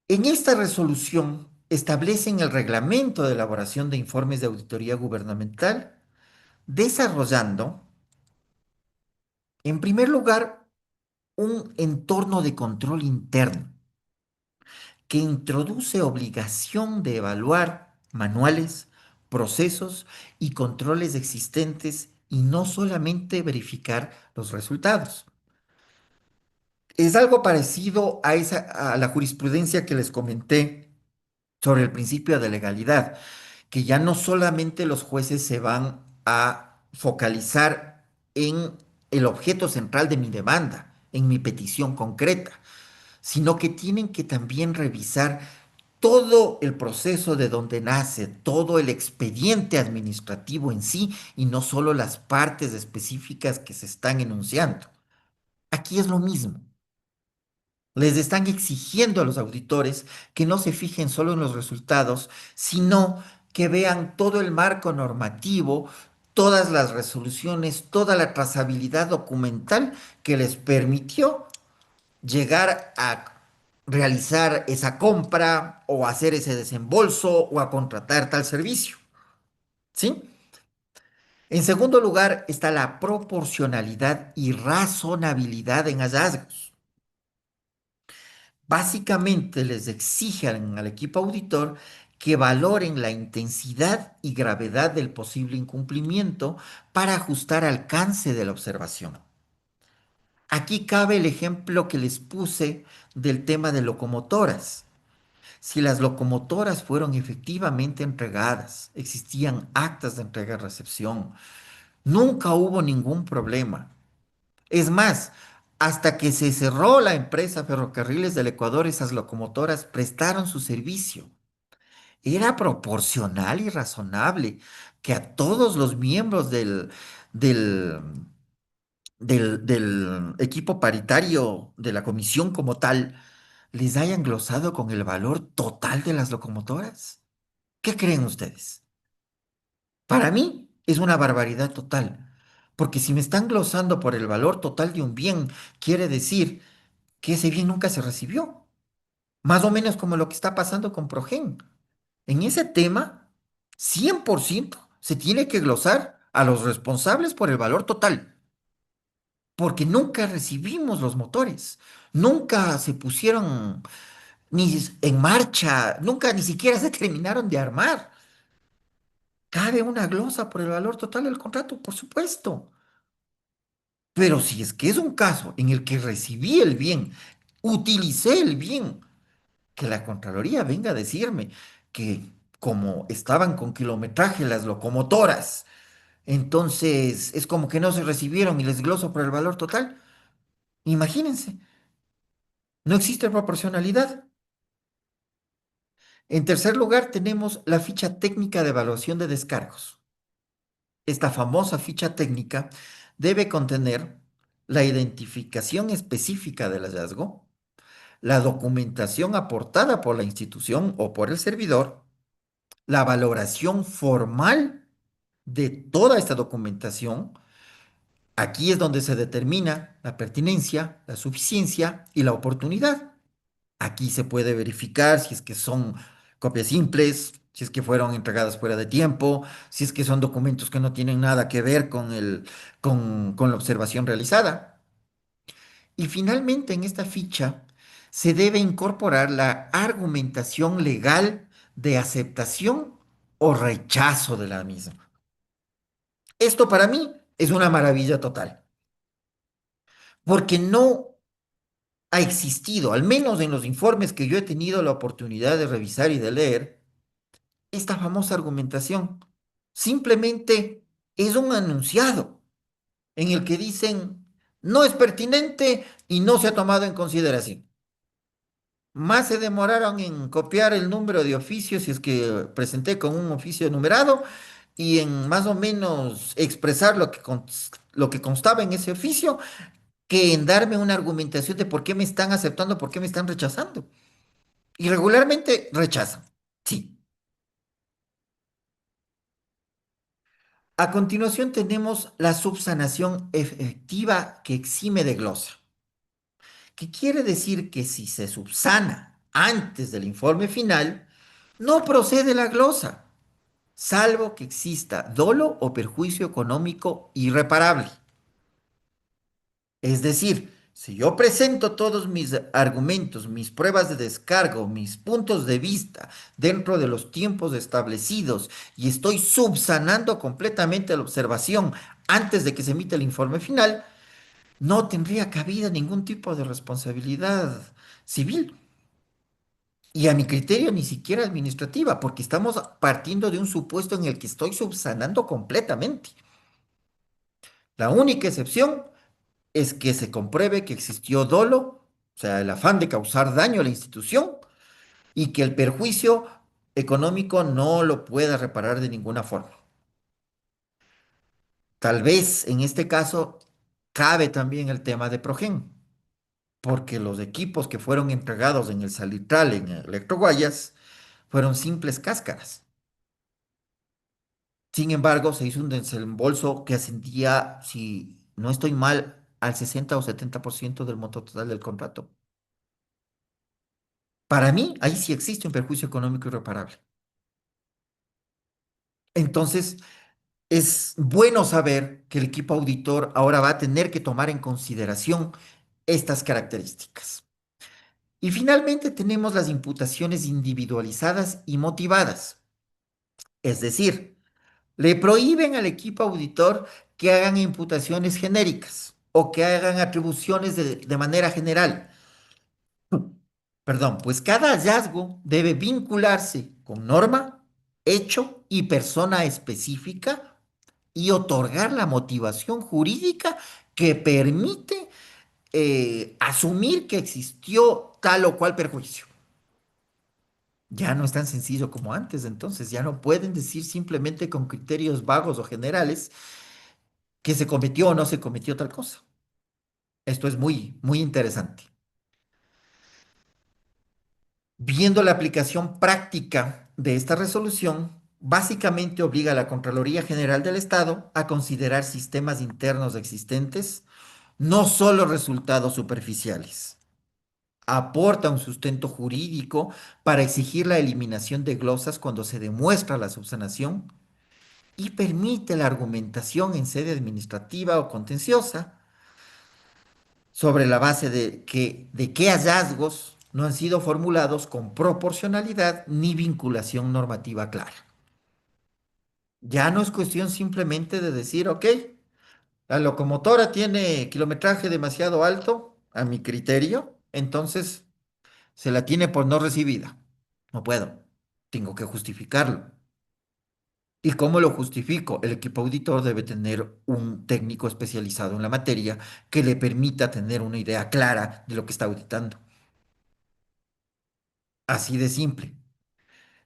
En esta resolución establecen el reglamento de elaboración de informes de auditoría gubernamental, desarrollando, en primer lugar, un entorno de control interno que introduce obligación de evaluar manuales, procesos y controles existentes y no solamente verificar los resultados. Es algo parecido a la jurisprudencia que les comenté sobre el principio de legalidad, que ya no solamente los jueces se van a focalizar en el objeto central de mi demanda, en mi petición concreta, sino que tienen que también revisar todo el proceso de donde nace, todo el expediente administrativo en sí y no solo las partes específicas que se están enunciando. Aquí es lo mismo. Les están exigiendo a los auditores que no se fijen solo en los resultados, sino que vean todo el marco normativo, todas las resoluciones, toda la trazabilidad documental que les permitió llegar a realizar esa compra o hacer ese desembolso o a contratar tal servicio. ¿Sí? En segundo lugar está la proporcionalidad y razonabilidad en hallazgos. Básicamente les exigen al equipo auditor que valoren la intensidad y gravedad del posible incumplimiento para ajustar alcance de la observación. Aquí cabe el ejemplo que les puse del tema de locomotoras. si las locomotoras fueron efectivamente entregadas, existían actas de entrega-recepción, nunca hubo ningún problema. Es más, hasta que se cerró la empresa Ferrocarriles del Ecuador, esas locomotoras prestaron su servicio. Era proporcional y razonable que a todos los miembros del, del equipo paritario de la comisión como tal les hayan glosado con el valor total de las locomotoras. ¿Qué creen ustedes? Para mí es una barbaridad total, porque si me están glosando por el valor total de un bien, quiere decir que ese bien nunca se recibió. Más o menos como lo que está pasando con Progen. En ese tema, 100% se tiene que glosar a los responsables por el valor total, porque nunca recibimos los motores, nunca se pusieron ni en marcha, nunca ni siquiera se terminaron de armar. Cabe una glosa por el valor total del contrato, por supuesto. Pero si es que es un caso en el que recibí el bien, utilicé el bien, que la Contraloría venga a decirme que como estaban con kilometraje las locomotoras, entonces es como que no se recibieron y les gloso por el valor total. Imagínense, no existe proporcionalidad. En tercer lugar, tenemos la ficha técnica de evaluación de descargos. Esta famosa ficha técnica debe contener la identificación específica del hallazgo, la documentación aportada por la institución o por el servidor, la valoración formal de toda esta documentación. Aquí es donde se determina la pertinencia, la suficiencia y la oportunidad. Aquí se puede verificar si es que son copias simples, si es que fueron entregadas fuera de tiempo, si es que son documentos que no tienen nada que ver con la observación realizada. Y finalmente en esta ficha se debe incorporar la argumentación legal de aceptación o rechazo de la misma. Esto para mí es una maravilla total, porque no ha existido, al menos en los informes que yo he tenido la oportunidad de revisar y de leer, esta famosa argumentación. Simplemente es un anunciado en el que dicen no es pertinente y no se ha tomado en consideración. Más se demoraron en copiar el número de oficio si es que presenté con un oficio numerado y en más o menos expresar lo que constaba en ese oficio que en darme una argumentación de por qué me están aceptando, por qué me están rechazando. Y regularmente rechazan. Sí. A continuación tenemos la subsanación efectiva que exime de glosa, que quiere decir que si se subsana antes del informe final, no procede la glosa, salvo que exista dolo o perjuicio económico irreparable. Es decir, si yo presento todos mis argumentos, mis pruebas de descargo, mis puntos de vista dentro de los tiempos establecidos y estoy subsanando completamente la observación antes de que se emita el informe final, no tendría cabida ningún tipo de responsabilidad civil. Y a mi criterio ni siquiera administrativa, porque estamos partiendo de un supuesto en el que estoy subsanando completamente. La única excepción es que se compruebe que existió dolo, o sea, el afán de causar daño a la institución y que el perjuicio económico no lo pueda reparar de ninguna forma. Tal vez en este caso cabe también el tema de Progen, porque los equipos que fueron entregados en el Salitral, en Electroguayas, fueron simples cáscaras. Sin embargo, se hizo un desembolso que ascendía, si no estoy mal, al 60 o 70% del monto total del contrato. Para mí, ahí sí existe un perjuicio económico irreparable. Entonces, es bueno saber que el equipo auditor ahora va a tener que tomar en consideración estas características. Y finalmente tenemos las imputaciones individualizadas y motivadas. Es decir, le prohíben al equipo auditor que hagan imputaciones genéricas o que hagan atribuciones de manera general. Perdón, pues cada hallazgo debe vincularse con norma, hecho y persona específica y otorgar la motivación jurídica que permite asumir que existió tal o cual perjuicio. Ya no es tan sencillo como antes, entonces ya no pueden decir simplemente con criterios vagos o generales que se cometió o no se cometió tal cosa. Esto es muy, muy interesante. Viendo la aplicación práctica de esta resolución, básicamente obliga a la Contraloría General del Estado a considerar sistemas internos existentes, no solo resultados superficiales. Aporta un sustento jurídico para exigir la eliminación de glosas cuando se demuestra la subsanación y permite la argumentación en sede administrativa o contenciosa sobre la base de qué hallazgos no han sido formulados con proporcionalidad ni vinculación normativa clara. Ya no es cuestión simplemente de decir, ok, la locomotora tiene kilometraje demasiado alto, a mi criterio, entonces se la tiene por no recibida. No puedo, tengo que justificarlo. ¿Y cómo lo justifico? El equipo auditor debe tener un técnico especializado en la materia que le permita tener una idea clara de lo que está auditando. Así de simple.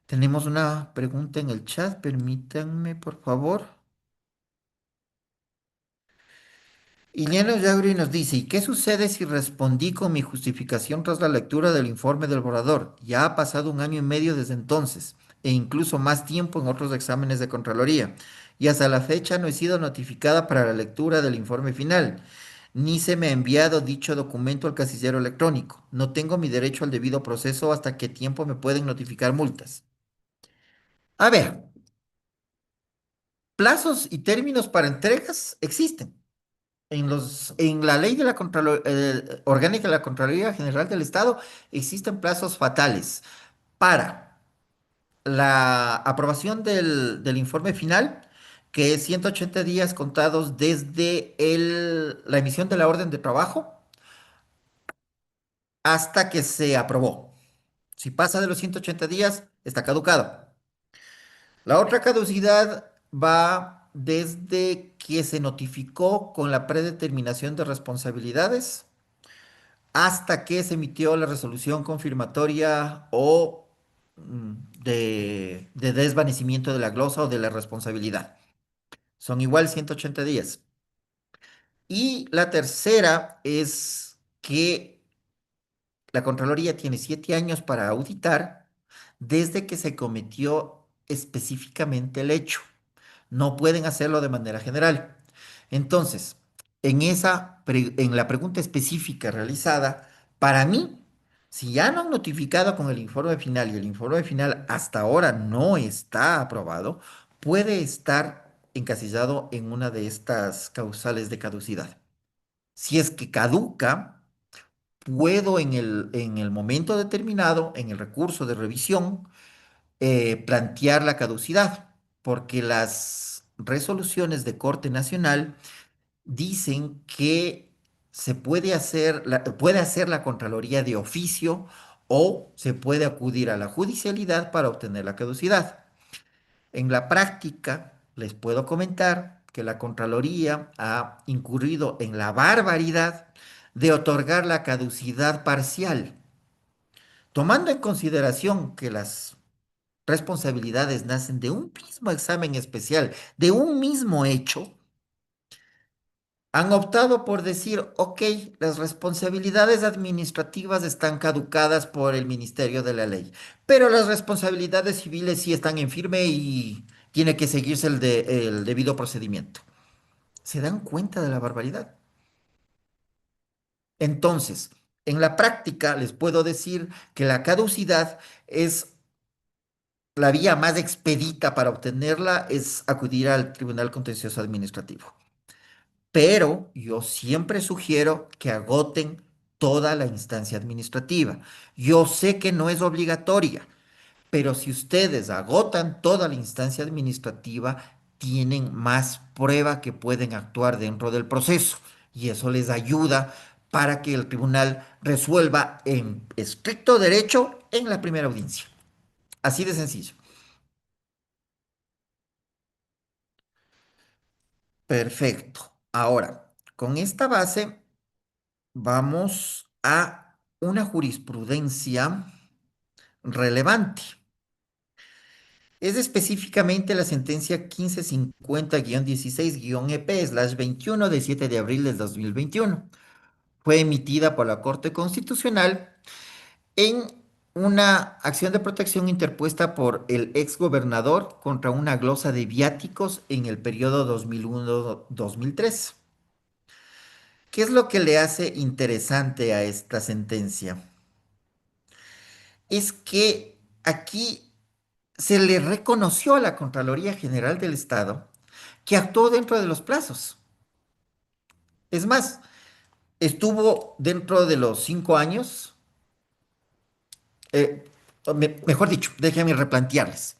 Tenemos una pregunta en el chat, permítanme, por favor. Iliana Yauri nos dice, ¿y qué sucede si respondí con mi justificación tras la lectura del informe del borrador? Ya ha pasado un año y medio desde entonces, e incluso más tiempo en otros exámenes de Contraloría, y hasta la fecha no he sido notificada para la lectura del informe final, ni se me ha enviado dicho documento al casillero electrónico. No tengo mi derecho al debido proceso hasta qué tiempo me pueden notificar multas. A ver, plazos y términos para entregas existen. En la ley de la orgánica de la Contraloría General del Estado existen plazos fatales para la aprobación del informe final, que es 180 días contados desde la emisión de la orden de trabajo hasta que se aprobó. Si pasa de los 180 días, está caducado. La otra caducidad va desde que se notificó con la predeterminación de responsabilidades hasta que se emitió la resolución confirmatoria o de desvanecimiento de la glosa o de la responsabilidad. Son igual 180 días. Y la tercera es que la Contraloría tiene 7 años para auditar desde que se cometió específicamente el hecho. No pueden hacerlo de manera general. Entonces, en la pregunta específica realizada, para mí, si ya no han notificado con el informe final y el informe final hasta ahora no está aprobado, puede estar encasillado en una de estas causales de caducidad. Si es que caduca, puedo en el momento determinado, en el recurso de revisión, plantear la caducidad, porque las resoluciones de Corte Nacional dicen que puede hacer la Contraloría de oficio o se puede acudir a la judicialidad para obtener la caducidad. En la práctica, les puedo comentar que la Contraloría ha incurrido en la barbaridad de otorgar la caducidad parcial, tomando en consideración que las responsabilidades nacen de un mismo examen especial, de un mismo hecho. Han optado por decir, ok, las responsabilidades administrativas están caducadas por el Ministerio de la Ley, pero las responsabilidades civiles sí están en firme y tiene que seguirse el debido procedimiento. ¿Se dan cuenta de la barbaridad? Entonces, en la práctica les puedo decir que la caducidad es la vía más expedita para obtenerla, es acudir al Tribunal Contencioso Administrativo. Pero yo siempre sugiero que agoten toda la instancia administrativa. Yo sé que no es obligatoria, pero si ustedes agotan toda la instancia administrativa, tienen más prueba que pueden actuar dentro del proceso y eso les ayuda para que el tribunal resuelva en estricto derecho en la primera audiencia. Así de sencillo. Perfecto. Ahora, con esta base vamos a una jurisprudencia relevante. Es específicamente la sentencia 1550-16-EP/21 de 7 de abril del 2021. Fue emitida por la Corte Constitucional en una acción de protección interpuesta por el exgobernador contra una glosa de viáticos en el periodo 2001-2003. ¿Qué es lo que le hace interesante a esta sentencia? Es que aquí se le reconoció a la Contraloría General del Estado que actuó dentro de los plazos. Es más, estuvo dentro de los 5 años, eh, mejor dicho, déjenme replantearles.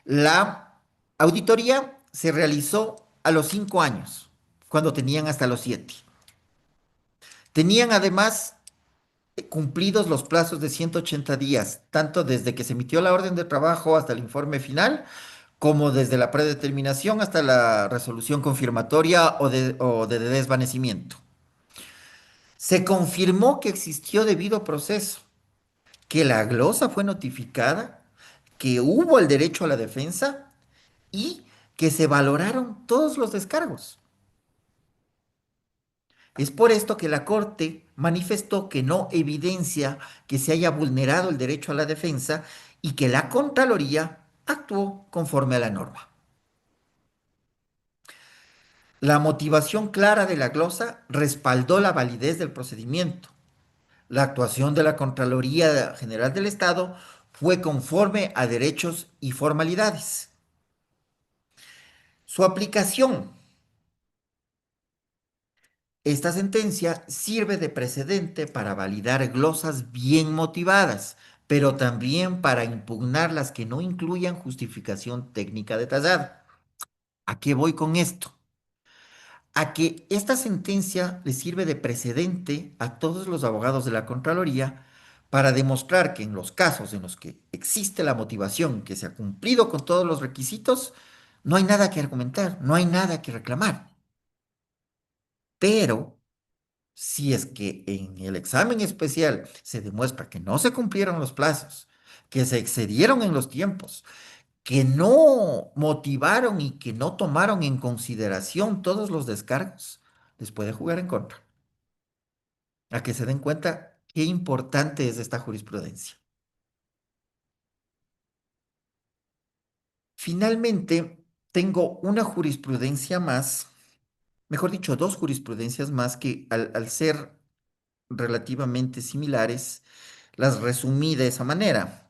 La auditoría se realizó a los 5 años, cuando tenían hasta los 7. Tenían además cumplidos los plazos de 180 días, tanto desde que se emitió la orden de trabajo hasta el informe final, como desde la predeterminación hasta la resolución confirmatoria o de desvanecimiento. Se confirmó que existió debido proceso, que la glosa fue notificada, que hubo el derecho a la defensa y que se valoraron todos los descargos. Es por esto que la Corte manifestó que no evidencia que se haya vulnerado el derecho a la defensa y que la Contraloría actuó conforme a la norma. La motivación clara de la glosa respaldó la validez del procedimiento. La actuación de la Contraloría General del Estado fue conforme a derechos y formalidades. Su aplicación. Esta sentencia sirve de precedente para validar glosas bien motivadas, pero también para impugnar las que no incluyan justificación técnica detallada. ¿A qué voy con esto? A que esta sentencia le sirve de precedente a todos los abogados de la Contraloría para demostrar que en los casos en los que existe la motivación, que se ha cumplido con todos los requisitos, no hay nada que argumentar, no hay nada que reclamar. Pero si es que en el examen especial se demuestra que no se cumplieron los plazos, que se excedieron en los tiempos, que no motivaron y que no tomaron en consideración todos los descargos, les puede jugar en contra. A que se den cuenta qué importante es esta jurisprudencia. Finalmente, tengo una jurisprudencia más, mejor dicho, dos jurisprudencias más que al ser relativamente similares, las resumí de esa manera.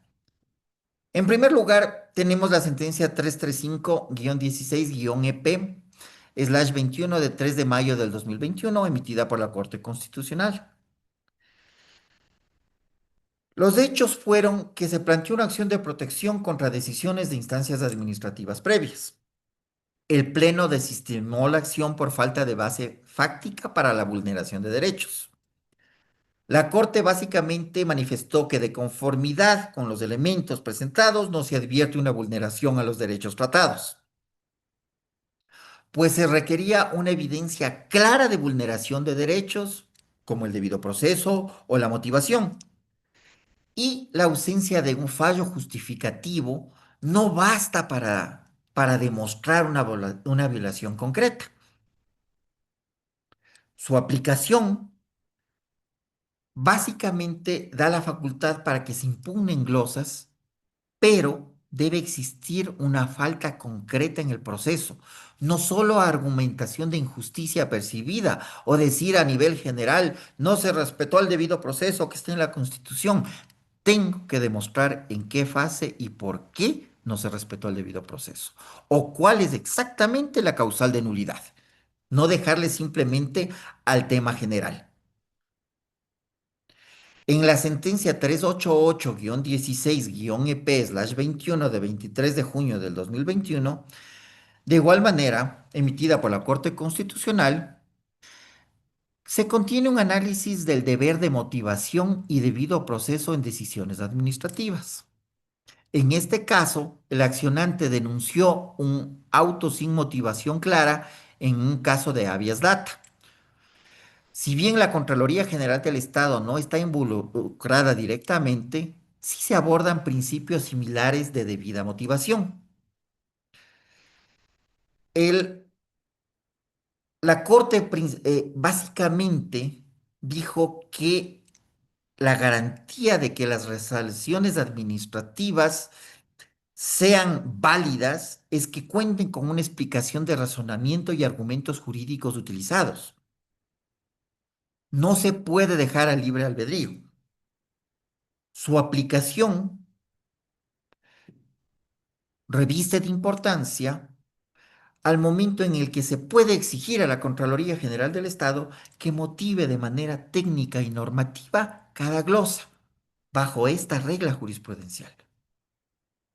En primer lugar, tenemos la sentencia 335-16-EP/21 de 3 de mayo del 2021, emitida por la Corte Constitucional. Los hechos fueron que se planteó una acción de protección contra decisiones de instancias administrativas previas. El Pleno desestimó la acción por falta de base fáctica para la vulneración de derechos. La Corte básicamente manifestó que de conformidad con los elementos presentados no se advierte una vulneración a los derechos tratados, pues se requería una evidencia clara de vulneración de derechos, como el debido proceso o la motivación, y la ausencia de un fallo justificativo no basta para demostrar una violación concreta. Su aplicación básicamente da la facultad para que se impugnen glosas, pero debe existir una falta concreta en el proceso, no solo argumentación de injusticia percibida o decir a nivel general no se respetó el debido proceso que está en la Constitución. Tengo que demostrar en qué fase y por qué no se respetó el debido proceso o cuál es exactamente la causal de nulidad. No dejarle simplemente al tema general. En la sentencia 388-16-EP/21 de 23 de junio del 2021, de igual manera, emitida por la Corte Constitucional, Se contiene un análisis del deber de motivación y debido proceso en decisiones administrativas. En este caso, el accionante denunció un auto sin motivación clara en un caso de habeas data. Si bien la Contraloría General del Estado no está involucrada directamente, sí se abordan principios similares de debida motivación. El- la Corte básicamente dijo que la garantía de que las resoluciones administrativas sean válidas es que cuenten con una explicación de razonamiento y argumentos jurídicos utilizados. No se puede dejar al libre albedrío. Su aplicación reviste de importancia al momento en el que se puede exigir a la Contraloría General del Estado que motive de manera técnica y normativa cada glosa bajo esta regla jurisprudencial.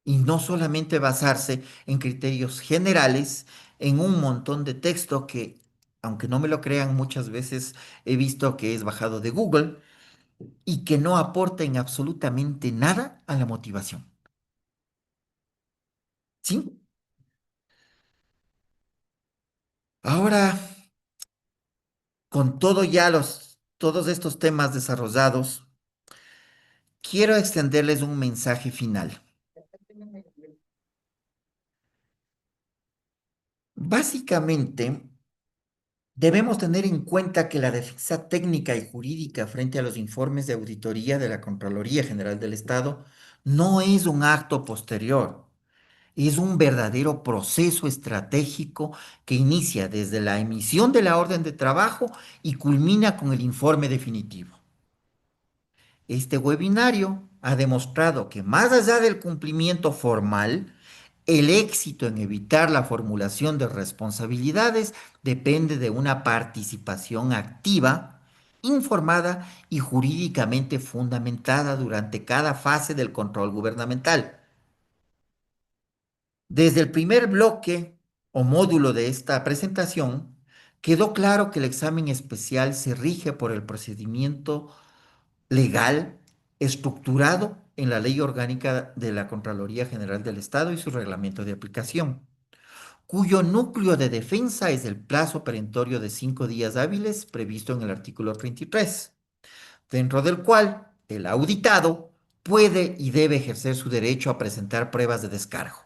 Y no solamente basarse en criterios generales, en un montón de texto que, aunque no me lo crean, muchas veces he visto que es bajado de Google y que no aporta en absolutamente nada a la motivación. ¿Sí? Ahora, con todos estos temas desarrollados, quiero extenderles un mensaje final. Básicamente, debemos tener en cuenta que la defensa técnica y jurídica frente a los informes de auditoría de la Contraloría General del Estado no es un acto posterior, es un verdadero proceso estratégico que inicia desde la emisión de la orden de trabajo y culmina con el informe definitivo. Este webinario ha demostrado que más allá del cumplimiento formal, el éxito en evitar la formulación de responsabilidades depende de una participación activa, informada y jurídicamente fundamentada durante cada fase del control gubernamental. Desde el primer bloque o módulo de esta presentación, quedó claro que el examen especial se rige por el procedimiento legal estructurado en la Ley Orgánica de la Contraloría General del Estado y su reglamento de aplicación, cuyo núcleo de defensa es el plazo perentorio de 5 días hábiles previsto en el artículo 33, dentro del cual el auditado puede y debe ejercer su derecho a presentar pruebas de descargo.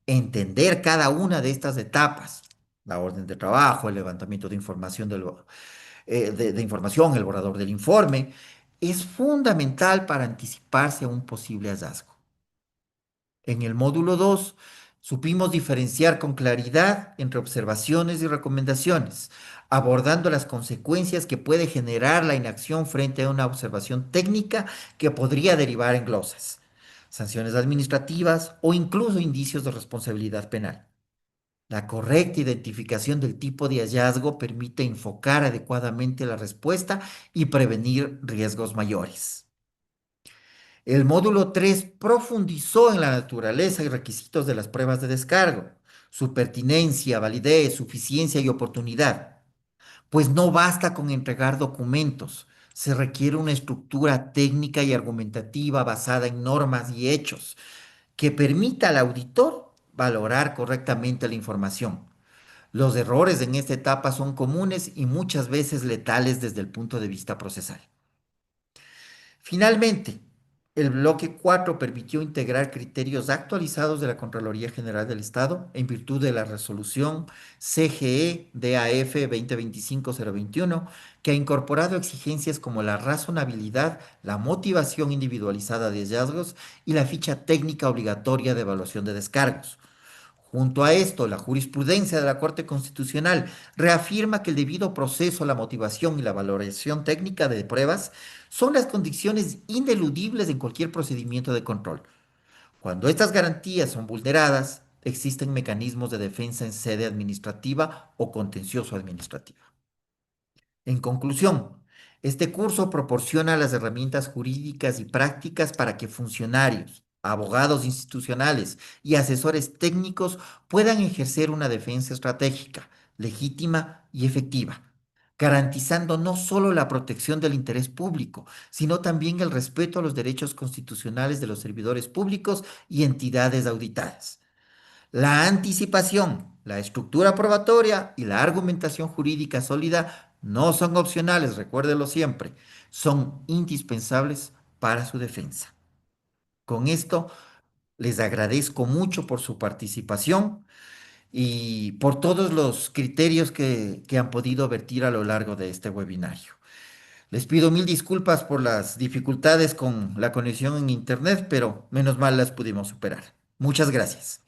Entender cada una de estas etapas, la orden de trabajo, el levantamiento de información de información, el borrador del informe, es fundamental para anticiparse a un posible hallazgo. En el módulo 2 supimos diferenciar con claridad entre observaciones y recomendaciones, abordando las consecuencias que puede generar la inacción frente a una observación técnica que podría derivar en glosas, sanciones administrativas o incluso indicios de responsabilidad penal. La correcta identificación del tipo de hallazgo permite enfocar adecuadamente la respuesta y prevenir riesgos mayores. El módulo 3 profundizó en la naturaleza y requisitos de las pruebas de descargo, su pertinencia, validez, suficiencia y oportunidad. Pues no basta con entregar documentos, se requiere una estructura técnica y argumentativa basada en normas y hechos que permita al auditor valorar correctamente la información. Los errores en esta etapa son comunes y muchas veces letales desde el punto de vista procesal. Finalmente, el bloque 4 permitió integrar criterios actualizados de la Contraloría General del Estado en virtud de la resolución CGE-DAF 2025-021, que ha incorporado exigencias como la razonabilidad, la motivación individualizada de hallazgos y la ficha técnica obligatoria de evaluación de descargos. Junto a esto, la jurisprudencia de la Corte Constitucional reafirma que el debido proceso, la motivación y la valoración técnica de pruebas son las condiciones ineludibles en cualquier procedimiento de control. Cuando estas garantías son vulneradas, existen mecanismos de defensa en sede administrativa o contencioso administrativa. En conclusión, este curso proporciona las herramientas jurídicas y prácticas para que funcionarios, abogados institucionales y asesores técnicos puedan ejercer una defensa estratégica, legítima y efectiva, garantizando no solo la protección del interés público, sino también el respeto a los derechos constitucionales de los servidores públicos y entidades auditadas. La anticipación, la estructura probatoria y la argumentación jurídica sólida no son opcionales, recuérdelo siempre, son indispensables para su defensa. Con esto, les agradezco mucho por su participación y por todos los criterios que han podido vertir a lo largo de este webinario. Les pido mil disculpas por las dificultades con la conexión en Internet, pero menos mal las pudimos superar. Muchas gracias.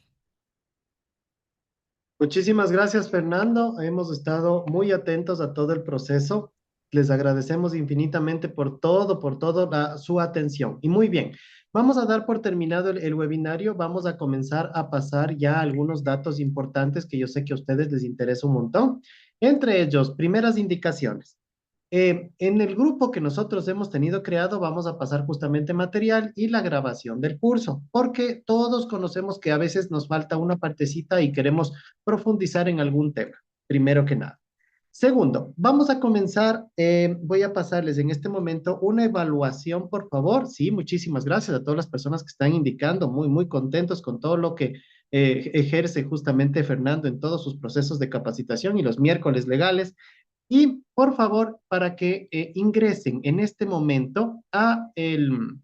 Muchísimas gracias, Fernando. Hemos estado muy atentos a todo el proceso. Les agradecemos infinitamente por todo su atención. Y muy bien, vamos a dar por terminado el webinario. Vamos a comenzar a pasar ya algunos datos importantes que yo sé que a ustedes les interesa un montón. Entre ellos, primeras indicaciones. En el grupo que nosotros hemos tenido creado, vamos a pasar justamente material y la grabación del curso, porque todos conocemos que a veces nos falta una partecita y queremos profundizar en algún tema, primero que nada. Segundo, vamos a comenzar, voy a pasarles en este momento una evaluación, por favor. Sí, muchísimas gracias a todas las personas que están indicando, muy contentos con todo lo que ejerce justamente Fernando en todos sus procesos de capacitación y los miércoles legales. Y por favor, para que ingresen en este momento a el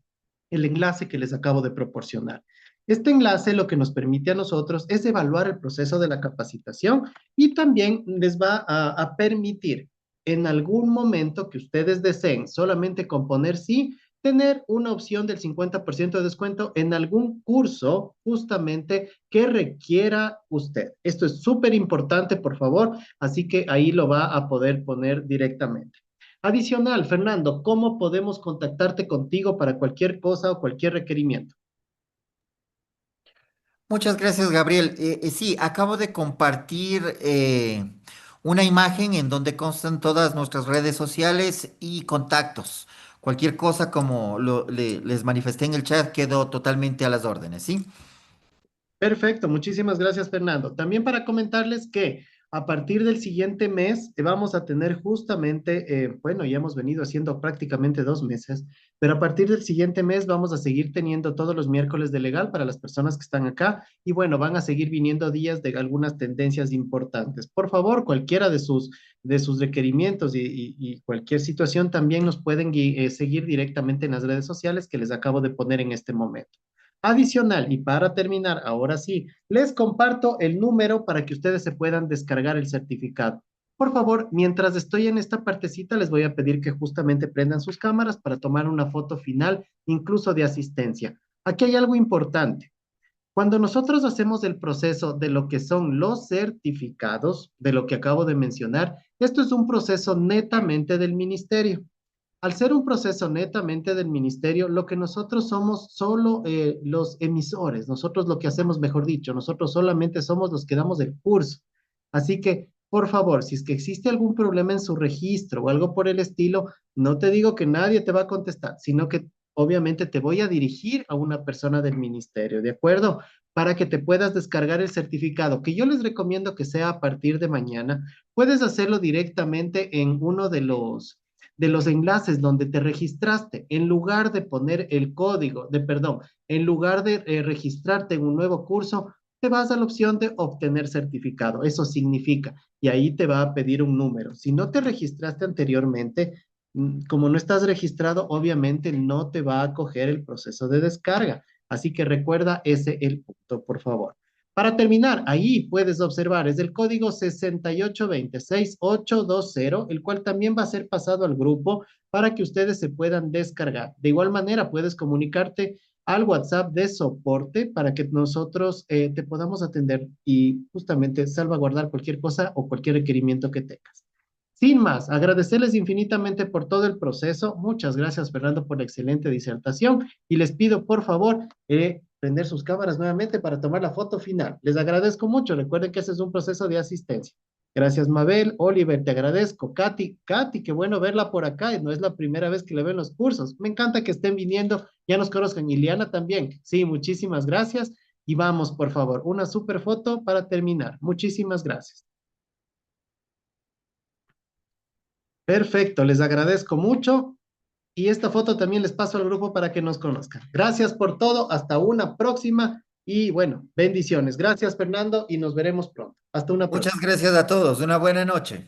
enlace que les acabo de proporcionar. Este enlace lo que nos permite a nosotros es evaluar el proceso de la capacitación y también les va a permitir en algún momento que ustedes deseen solamente con poner sí, tener una opción del 50% de descuento en algún curso justamente que requiera usted. Esto es súper importante, por favor, así que ahí lo va a poder poner directamente. Adicional, Fernando, ¿cómo podemos contactarte contigo para cualquier cosa o cualquier requerimiento? Muchas gracias, Gabriel. Sí, acabo de compartir una imagen en donde constan todas nuestras redes sociales y contactos. Cualquier cosa, como les manifesté en el chat, quedo totalmente a las órdenes, ¿sí? Perfecto, muchísimas gracias, Fernando. También para comentarles que a partir del siguiente mes vamos a tener justamente, bueno, ya hemos venido haciendo prácticamente 2 meses, pero a partir del siguiente mes vamos a seguir teniendo todos los miércoles de legal para las personas que están acá y bueno, van a seguir viniendo días de algunas tendencias importantes. Por favor, cualquiera de sus requerimientos y cualquier situación también nos pueden seguir directamente en las redes sociales que les acabo de poner en este momento. Adicional, y para terminar, ahora sí, les comparto el número para que ustedes se puedan descargar el certificado. Por favor, mientras estoy en esta partecita, les voy a pedir que justamente prendan sus cámaras para tomar una foto final, incluso de asistencia. Aquí hay algo importante. Cuando nosotros hacemos el proceso de lo que son los certificados, de lo que acabo de mencionar, esto es un proceso netamente del ministerio. Al ser un proceso netamente del ministerio, lo que nosotros somos solo los emisores, nosotros lo que hacemos, mejor dicho, nosotros solamente somos los que damos el curso. Así que, por favor, si es que existe algún problema en su registro o algo por el estilo, no te digo que nadie te va a contestar, sino que obviamente te voy a dirigir a una persona del ministerio, ¿de acuerdo? Para que te puedas descargar el certificado, que yo les recomiendo que sea a partir de mañana. Puedes hacerlo directamente en uno de los enlaces donde te registraste, en lugar de poner el código, perdón, en lugar de registrarte en un nuevo curso, te vas a la opción de obtener certificado. Eso significa, y ahí te va a pedir un número. Si no te registraste anteriormente, como no estás registrado, obviamente no te va a coger el proceso de descarga. Así que recuerda ese el punto, por favor. Para terminar, ahí puedes observar, es el código 6826-820, el cual también va a ser pasado al grupo para que ustedes se puedan descargar. De igual manera, puedes comunicarte al WhatsApp de soporte para que nosotros te podamos atender y justamente salvaguardar cualquier cosa o cualquier requerimiento que tengas. Sin más, agradecerles infinitamente por todo el proceso. Muchas gracias, Fernando, por la excelente disertación. Y les pido, por favor, prender sus cámaras nuevamente para tomar la foto final. Les agradezco mucho. Recuerden que ese es un proceso de asistencia. Gracias, Mabel. Oliver, te agradezco. Katy, qué bueno verla por acá. No es la primera vez que le veo en los cursos. Me encanta que estén viniendo. Ya nos conozcan. Iliana también. Sí, muchísimas gracias. Y vamos, por favor, una super foto para terminar. Muchísimas gracias. Perfecto, les agradezco mucho. Y esta foto también les paso al grupo para que nos conozcan. Gracias por todo, hasta una próxima y bueno, bendiciones. Gracias Fernando y nos veremos pronto. Hasta una Muchas próxima. gracias a todos. Una buena noche.